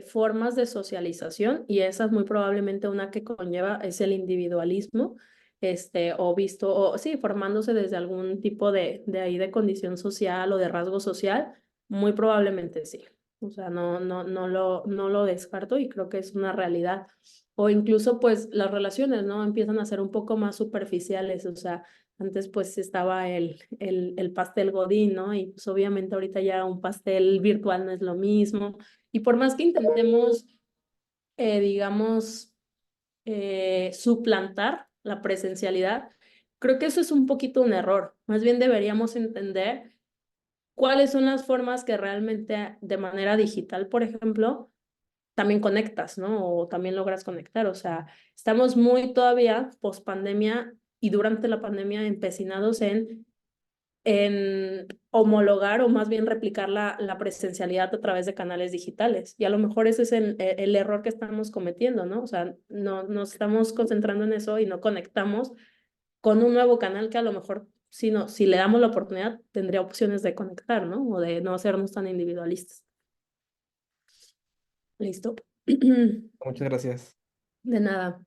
formas de socialización y esa es muy probablemente una que conlleva es el individualismo, o sí, formándose desde algún tipo de ahí de condición social o de rasgo social, muy probablemente sí. O sea, no lo descarto y creo que es una realidad. O incluso pues las relaciones, ¿no? Empiezan a ser un poco más superficiales, o sea, antes pues estaba el pastel Godín, ¿no? Y pues obviamente ahorita ya un pastel virtual no es lo mismo. Y por más que intentemos, digamos, suplantar la presencialidad, creo que eso es un poquito un error. Más bien deberíamos entender cuáles son las formas que realmente de manera digital, por ejemplo, también conectas, ¿no? O también logras conectar. O sea, estamos muy todavía post pandemia y durante la pandemia empecinados en homologar o más bien replicar la presencialidad a través de canales digitales. Y a lo mejor ese es el error que estamos cometiendo, ¿no? O sea, no nos estamos concentrando en eso y no conectamos con un nuevo canal que a lo mejor, si le damos la oportunidad, tendría opciones de conectar, ¿no? O de no hacernos tan individualistas. Listo. Muchas gracias. De nada.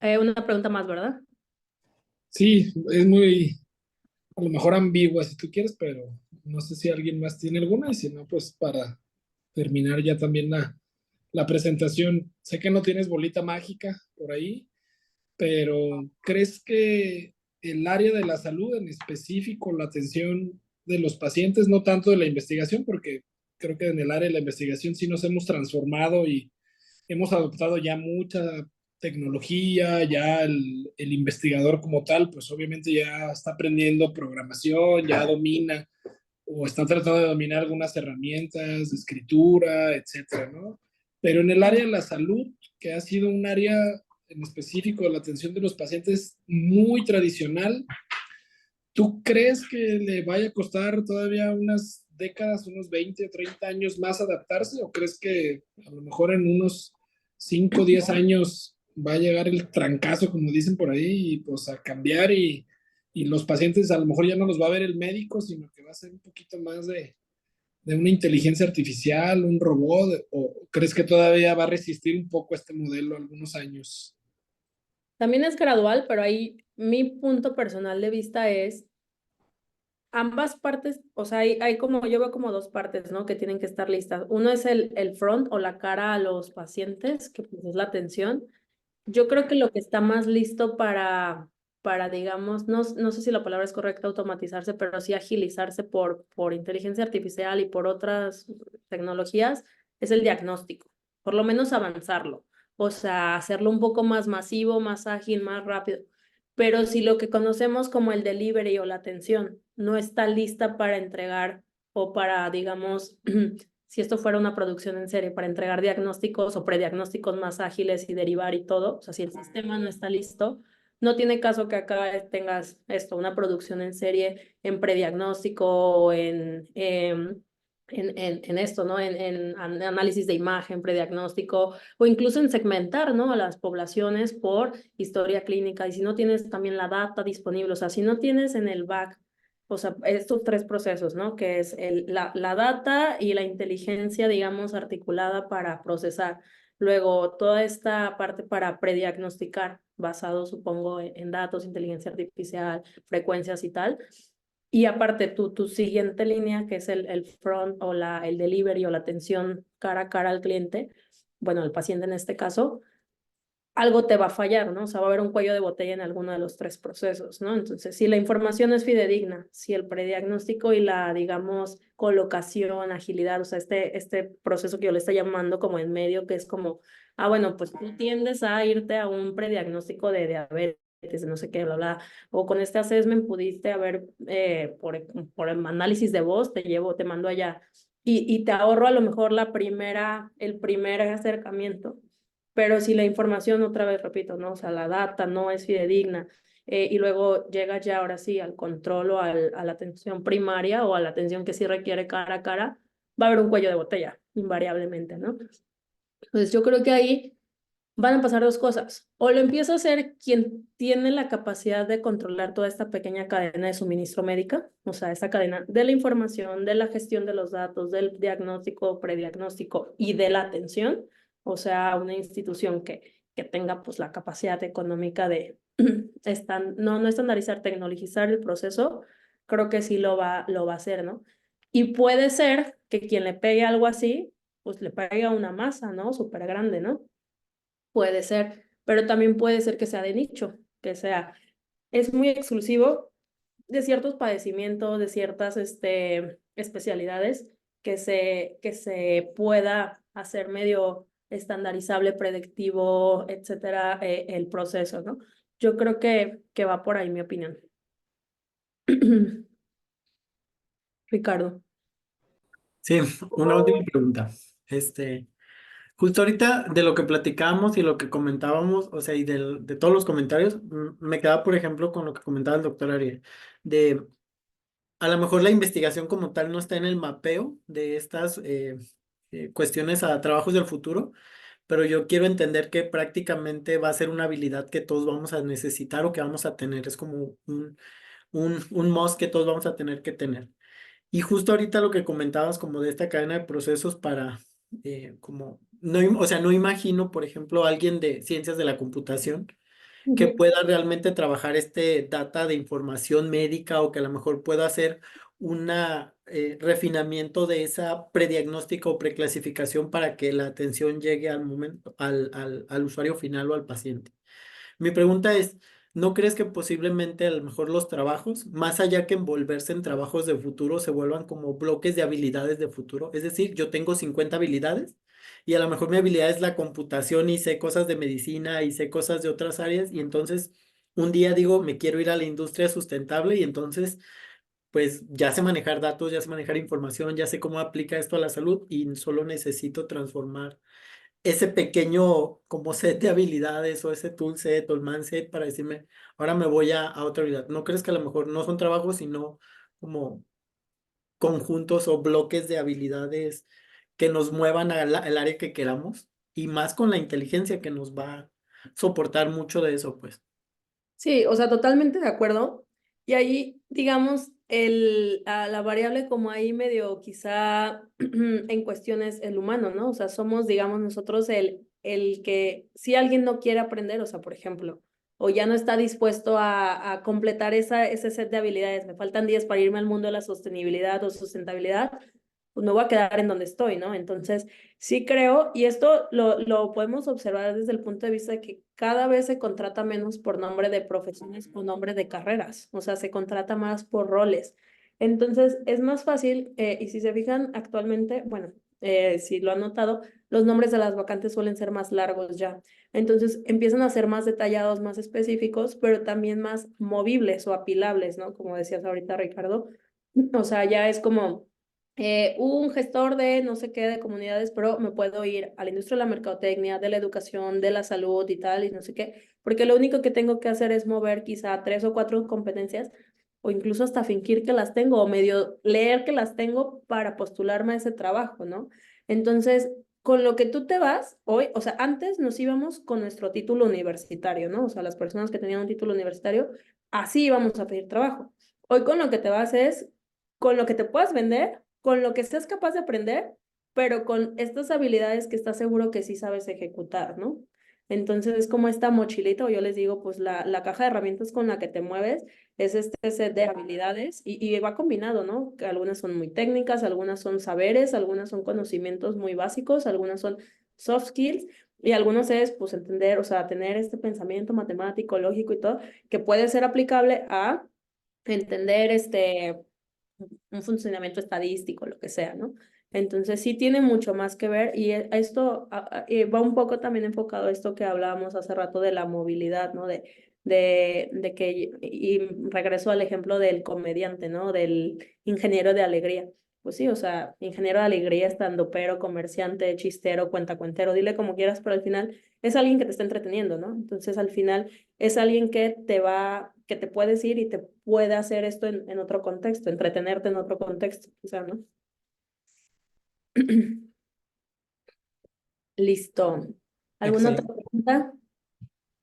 Una pregunta más, ¿verdad? Sí, es muy, a lo mejor ambigua si tú quieres, pero no sé si alguien más tiene alguna y si no, pues para terminar ya también la presentación. Sé que no tienes bolita mágica por ahí, pero ¿crees que el área de la salud, en específico la atención de los pacientes, no tanto de la investigación, porque creo que en el área de la investigación sí nos hemos transformado y hemos adoptado ya mucha tecnología, ya el investigador como tal, pues obviamente ya está aprendiendo programación, ya domina o está tratando de dominar algunas herramientas de escritura, etcétera, ¿no? Pero en el área de la salud, que ha sido un área en específico de la atención de los pacientes muy tradicional, ¿tú crees que le vaya a costar todavía unas décadas, unos 20 o 30 años más adaptarse? ¿O crees que a lo mejor en unos 5 o 10 años va a llegar el trancazo, como dicen por ahí, y pues a cambiar y los pacientes a lo mejor ya no los va a ver el médico, sino que va a ser un poquito más de una inteligencia artificial, un robot? ¿O crees que todavía va a resistir un poco este modelo algunos años? También es gradual, pero ahí mi punto personal de vista es ambas partes, o sea, hay como, yo veo como dos partes, ¿no? Que tienen que estar listas. Uno es el front o la cara a los pacientes, que pues es la atención. Yo creo que lo que está más listo digamos, no sé si la palabra es correcta, automatizarse, pero sí agilizarse por inteligencia artificial y por otras tecnologías, es el diagnóstico, por lo menos avanzarlo, o sea, hacerlo un poco más masivo, más ágil, más rápido. Pero si lo que conocemos como el delivery o la atención no está lista para entregar o para, digamos, si esto fuera una producción en serie, para entregar diagnósticos o prediagnósticos más ágiles y derivar y todo, o sea, si el sistema no está listo, no tiene caso que acá tengas una producción en serie en prediagnóstico o en esto, ¿no? En análisis de imagen, prediagnóstico, o incluso en segmentar, ¿no? A las poblaciones por historia clínica, y si no tienes también la data disponible, o sea, si no tienes en el back, o sea, estos tres procesos, ¿no? Que es la data y la inteligencia, digamos, articulada para procesar. Luego, toda esta parte para prediagnosticar, basado, supongo, en datos, inteligencia artificial, frecuencias y tal. Y aparte, tu siguiente línea, que es el front o el delivery o la atención cara a cara al cliente, bueno, al paciente en este caso, algo te va a fallar, ¿no? O sea, va a haber un cuello de botella en alguno de los tres procesos, ¿no? Entonces, si la información es fidedigna, si el prediagnóstico y la, digamos, colocación, agilidad, o sea, este proceso que yo le estoy llamando como en medio, que es como, bueno, pues tú tiendes a irte a un prediagnóstico de diabetes, de no sé qué, bla, bla, o con este assessment pudiste haber, por el análisis de voz, te mando allá, y te ahorro a lo mejor el primer acercamiento. Pero si la información, otra vez repito, ¿no? O sea, la data no es fidedigna, y luego llegas ya ahora sí al control o a la atención primaria o a la atención que sí requiere cara a cara, va a haber un cuello de botella, invariablemente, ¿no? Entonces yo creo que ahí van a pasar dos cosas. O lo empieza a hacer quien tiene la capacidad de controlar toda esta pequeña cadena de suministro médica, o sea, esta cadena de la información, de la gestión de los datos, del diagnóstico, prediagnóstico y de la atención, o sea, una institución que tenga pues la capacidad económica de no estandarizar, tecnologizar el proceso, creo que sí lo va a hacer, ¿no? Y puede ser que quien le pegue algo así, pues le pegue a una masa, ¿no? Súper grande, ¿no? Puede ser, pero también puede ser que sea de nicho, es muy exclusivo de ciertos padecimientos, de ciertas especialidades que se pueda hacer medio estandarizable, predictivo, etcétera, el proceso, ¿no? Yo creo que va por ahí mi opinión. Ricardo. Sí, una última pregunta. Justo ahorita de lo que platicábamos y lo que comentábamos, o sea, y de todos los comentarios, me quedaba, por ejemplo, con lo que comentaba el doctor Ariel, de a lo mejor la investigación como tal no está en el mapeo de estas cuestiones a trabajos del futuro, pero yo quiero entender que prácticamente va a ser una habilidad que todos vamos a necesitar o que vamos a tener. Es como un must que todos vamos a tener que tener. Y justo ahorita lo que comentabas como de esta cadena de procesos para, como, no, o sea, no imagino, por ejemplo, alguien de ciencias de la computación que pueda realmente trabajar data de información médica o que a lo mejor pueda hacer una refinamiento de esa prediagnóstica o preclasificación para que la atención llegue al momento, al usuario final o al paciente. Mi pregunta es, ¿no crees que posiblemente a lo mejor los trabajos, más allá que envolverse en trabajos de futuro, se vuelvan como bloques de habilidades de futuro? Es decir, yo tengo 50 habilidades y a lo mejor mi habilidad es la computación y sé cosas de medicina y sé cosas de otras áreas y entonces un día digo, me quiero ir a la industria sustentable y entonces pues ya sé manejar datos, ya sé manejar información, ya sé cómo aplica esto a la salud y solo necesito transformar ese pequeño como set de habilidades o ese tool set o el man set para decirme, ahora me voy a otra habilidad. ¿No crees que a lo mejor no son trabajos, sino como conjuntos o bloques de habilidades que nos muevan al área que queramos? Y más con la inteligencia que nos va a soportar mucho de eso, pues. Sí, o sea, totalmente de acuerdo. Y ahí, digamos, la variable como ahí medio quizá en cuestiones el humano, ¿no? O sea, somos, digamos, nosotros el que si alguien no quiere aprender, o sea, por ejemplo, o ya no está dispuesto a completar ese set de habilidades, me faltan 10 para irme al mundo de la sostenibilidad o sustentabilidad, pues me voy a quedar en donde estoy, ¿no? Entonces, sí creo, y esto lo podemos observar desde el punto de vista de que cada vez se contrata menos por nombre de profesiones o nombre de carreras, o sea, se contrata más por roles. Entonces, es más fácil, y si se fijan actualmente, bueno, si lo han notado, los nombres de las vacantes suelen ser más largos ya. Entonces, empiezan a ser más detallados, más específicos, pero también más movibles o apilables, ¿no? Como decías ahorita, Ricardo. O sea, ya es como un gestor de no sé qué de comunidades, pero me puedo ir a la industria de la mercadotecnia, de la educación, de la salud y tal, y no sé qué, porque lo único que tengo que hacer es mover quizá 3 o 4 competencias, o incluso hasta fingir que las tengo, o medio leer que las tengo para postularme a ese trabajo, ¿no? Entonces, con lo que tú te vas hoy, o sea, antes nos íbamos con nuestro título universitario, ¿no? O sea, las personas que tenían un título universitario, así íbamos a pedir trabajo. Hoy con lo que te vas es con lo que te puedas vender, con lo que seas capaz de aprender, pero con estas habilidades que estás seguro que sí sabes ejecutar, ¿no? Entonces es como esta mochilita, o yo les digo, pues la caja de herramientas con la que te mueves es este set de habilidades y va combinado, ¿no? Que algunas son muy técnicas, algunas son saberes, algunas son conocimientos muy básicos, algunas son soft skills, Y algunos es, pues, entender, o sea, tener este pensamiento matemático, lógico y todo, que puede ser aplicable a entender un funcionamiento estadístico, lo que sea, ¿no? Entonces sí tiene mucho más que ver y esto va un poco también enfocado a esto que hablábamos hace rato de la movilidad, ¿no? De que, y regreso al ejemplo del comediante, ¿no? Del ingeniero de alegría. Pues sí, o sea, ingeniero de alegría, estandopero, comerciante, chistero, cuentacuentero, dile como quieras, pero al final es alguien que te está entreteniendo, ¿no? Entonces al final es alguien que te puedes ir y te puede hacer esto en otro contexto, entretenerte en otro contexto, quizá, ¿no? Listo. ¿Alguna otra Excelente. pregunta?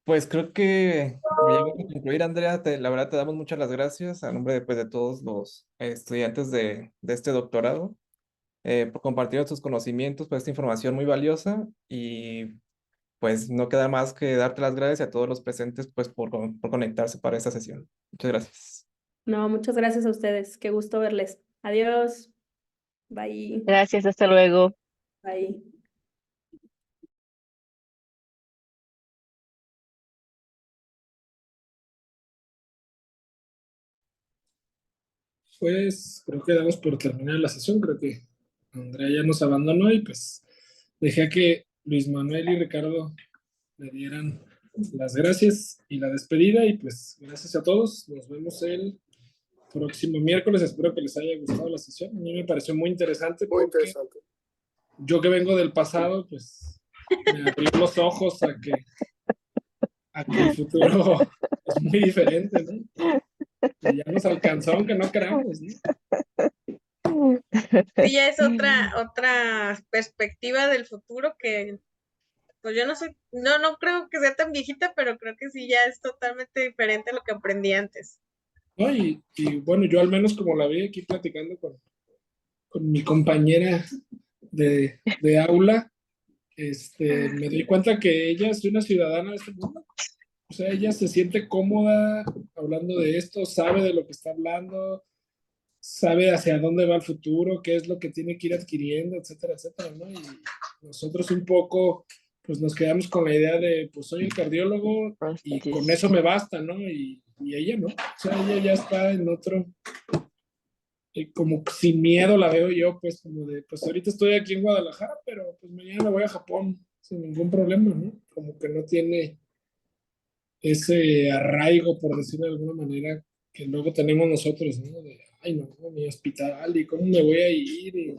Pues creo que llegamos a concluir, Andrea. La verdad te damos muchas las gracias a nombre de, pues, de todos los estudiantes de este doctorado por compartir tus conocimientos, por esta información muy valiosa y pues no queda más que darte las gracias a todos los presentes pues por conectarse para esta sesión. Muchas gracias. No, muchas gracias a ustedes. Qué gusto verles. Adiós. Bye. Gracias, hasta luego. Bye. Pues creo que damos por terminar la sesión. Creo que Andrea ya nos abandonó y pues dejé que Luis Manuel y Ricardo le dieran las gracias y la despedida. Y pues gracias a todos. Nos vemos el próximo miércoles. Espero que les haya gustado la sesión. A mí me pareció muy interesante Muy porque interesante. yo que vengo del pasado, pues me abrió los ojos a que el futuro es muy diferente, ¿no? Y ya nos alcanzó aunque no queramos, ¿no? Sí, ya es otra perspectiva del futuro que, pues yo no sé, no creo que sea tan viejita, pero creo que sí ya es totalmente diferente a lo que aprendí antes. ¿No? Y bueno, yo al menos como la vi aquí platicando con mi compañera de aula, me doy cuenta que ella es una ciudadana de este mundo. O sea, ella se siente cómoda hablando de esto, sabe de lo que está hablando, sabe hacia dónde va el futuro, qué es lo que tiene que ir adquiriendo, etcétera, etcétera, ¿no? Y nosotros un poco, pues nos quedamos con la idea de, pues soy el cardiólogo y con eso me basta, ¿no? Y ella no, o sea, ella ya está en otro, como sin miedo la veo yo, pues como de, pues ahorita estoy aquí en Guadalajara, pero pues mañana me voy a Japón sin ningún problema, ¿no? Como que no tiene ese arraigo, por decirlo de alguna manera, que luego tenemos nosotros, ¿no? De, ay, no, mi hospital, ¿y cómo me voy a ir?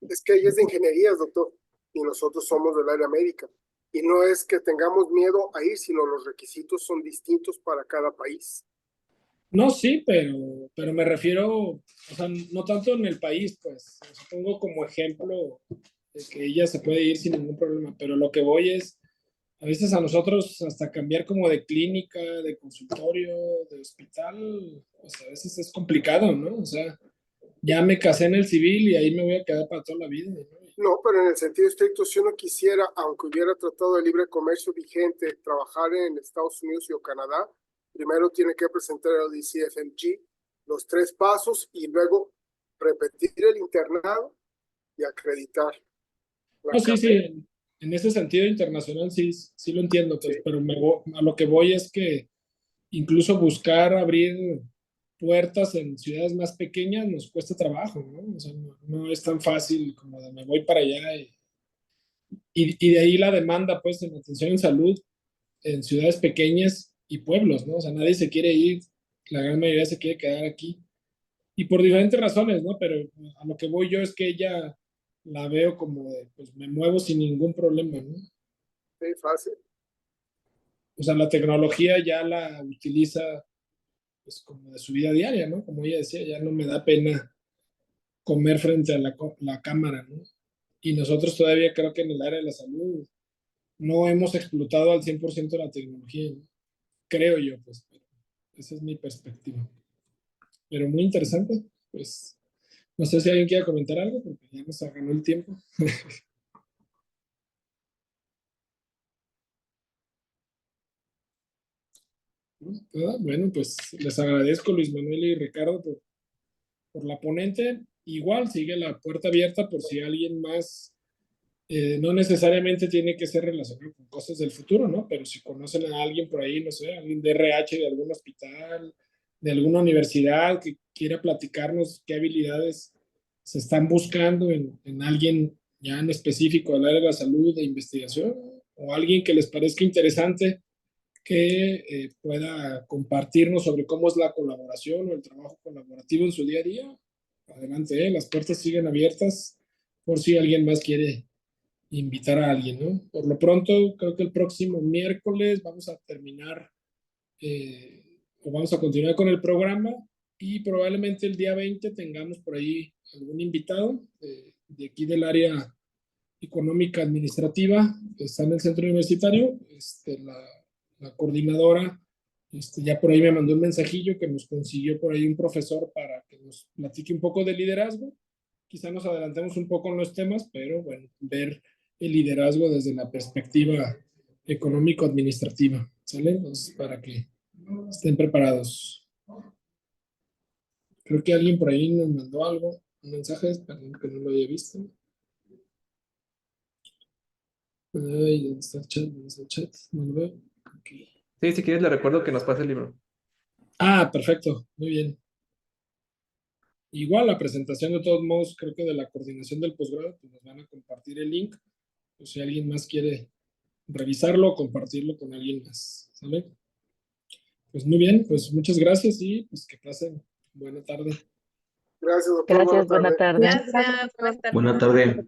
Es que ella es de ingenierías, doctor, y nosotros somos del área médica. Y no es que tengamos miedo a ir, sino los requisitos son distintos para cada país. No, sí, pero me refiero, o sea, no tanto en el país, pues, o sea, pongo como ejemplo de que ella se puede ir sin ningún problema, pero lo que voy es, a veces a nosotros hasta cambiar como de clínica, de consultorio, de hospital, pues a veces es complicado, ¿no? O sea, ya me casé en el civil y ahí me voy a quedar para toda la vida, ¿no? No, pero en el sentido estricto, si uno quisiera, aunque hubiera tratado de libre comercio vigente, trabajar en Estados Unidos y o Canadá, primero tiene que presentar el DCFMG, los 3 pasos y luego repetir el internado y acreditar la No, sí, sí, carrera. en ese sentido internacional sí, sí lo entiendo, pues, Sí. pero a lo que voy es que incluso buscar abrir puertas en ciudades más pequeñas nos cuesta trabajo, ¿no? O sea, no es tan fácil como de me voy para allá y de ahí la demanda, pues, en atención en salud en ciudades pequeñas y pueblos, ¿no? O sea, nadie se quiere ir, la gran mayoría se quiere quedar aquí y por diferentes razones, ¿no? Pero a lo que voy yo es que ella la veo como de, pues me muevo sin ningún problema, ¿no? Sí, fácil. O sea, la tecnología ya la utiliza pues como de su vida diaria, ¿no? Como ella decía, ya no me da pena comer frente a la cámara, ¿no? Y nosotros todavía creo que en el área de la salud no hemos explotado al 100% la tecnología, ¿no? Creo yo, pues, pero esa es mi perspectiva. Pero muy interesante, pues, no sé si alguien quiere comentar algo, porque ya nos ganó el tiempo. ¿No? ¿Verdad? Bueno, pues les agradezco Luis Manuel y Ricardo por la ponente. Igual sigue la puerta abierta por si alguien más No necesariamente tiene que ser relacionado con cosas del futuro, ¿no? Pero si conocen a alguien por ahí, no sé, alguien de RH de algún hospital, de alguna universidad que quiera platicarnos qué habilidades se están buscando en alguien ya en específico del área de la salud, de investigación, o alguien que les parezca interesante que pueda compartirnos sobre cómo es la colaboración o el trabajo colaborativo en su día a día. Adelante, las puertas siguen abiertas por si alguien más quiere invitar a alguien, ¿no? Por lo pronto, creo que el próximo miércoles vamos a terminar o vamos a continuar con el programa y probablemente el día 20 tengamos por ahí algún invitado de aquí del área económica administrativa que está en el centro universitario. La coordinadora ya por ahí me mandó un mensajillo que nos consiguió por ahí un profesor para que nos platique un poco de liderazgo. Quizá nos adelantemos un poco en los temas, pero bueno, ver el liderazgo desde la perspectiva económico-administrativa, ¿sale? Entonces, para que estén preparados. Creo que alguien por ahí nos mandó algo, un mensaje, perdón que no lo había visto. Ay, ¿dónde está el chat? ¿Dónde está el chat? No lo veo. Okay. Sí, si quieres le recuerdo que nos pase el libro. Ah, perfecto, muy bien. Igual la presentación de todos modos, creo que de la coordinación del posgrado, pues nos van a compartir el link, o si alguien más quiere revisarlo o compartirlo con alguien más, ¿sale? Pues muy bien, pues muchas gracias y pues que pasen buena tarde. Gracias, doctor. Gracias, buena tarde. Gracias, buenas tardes. Buena tarde.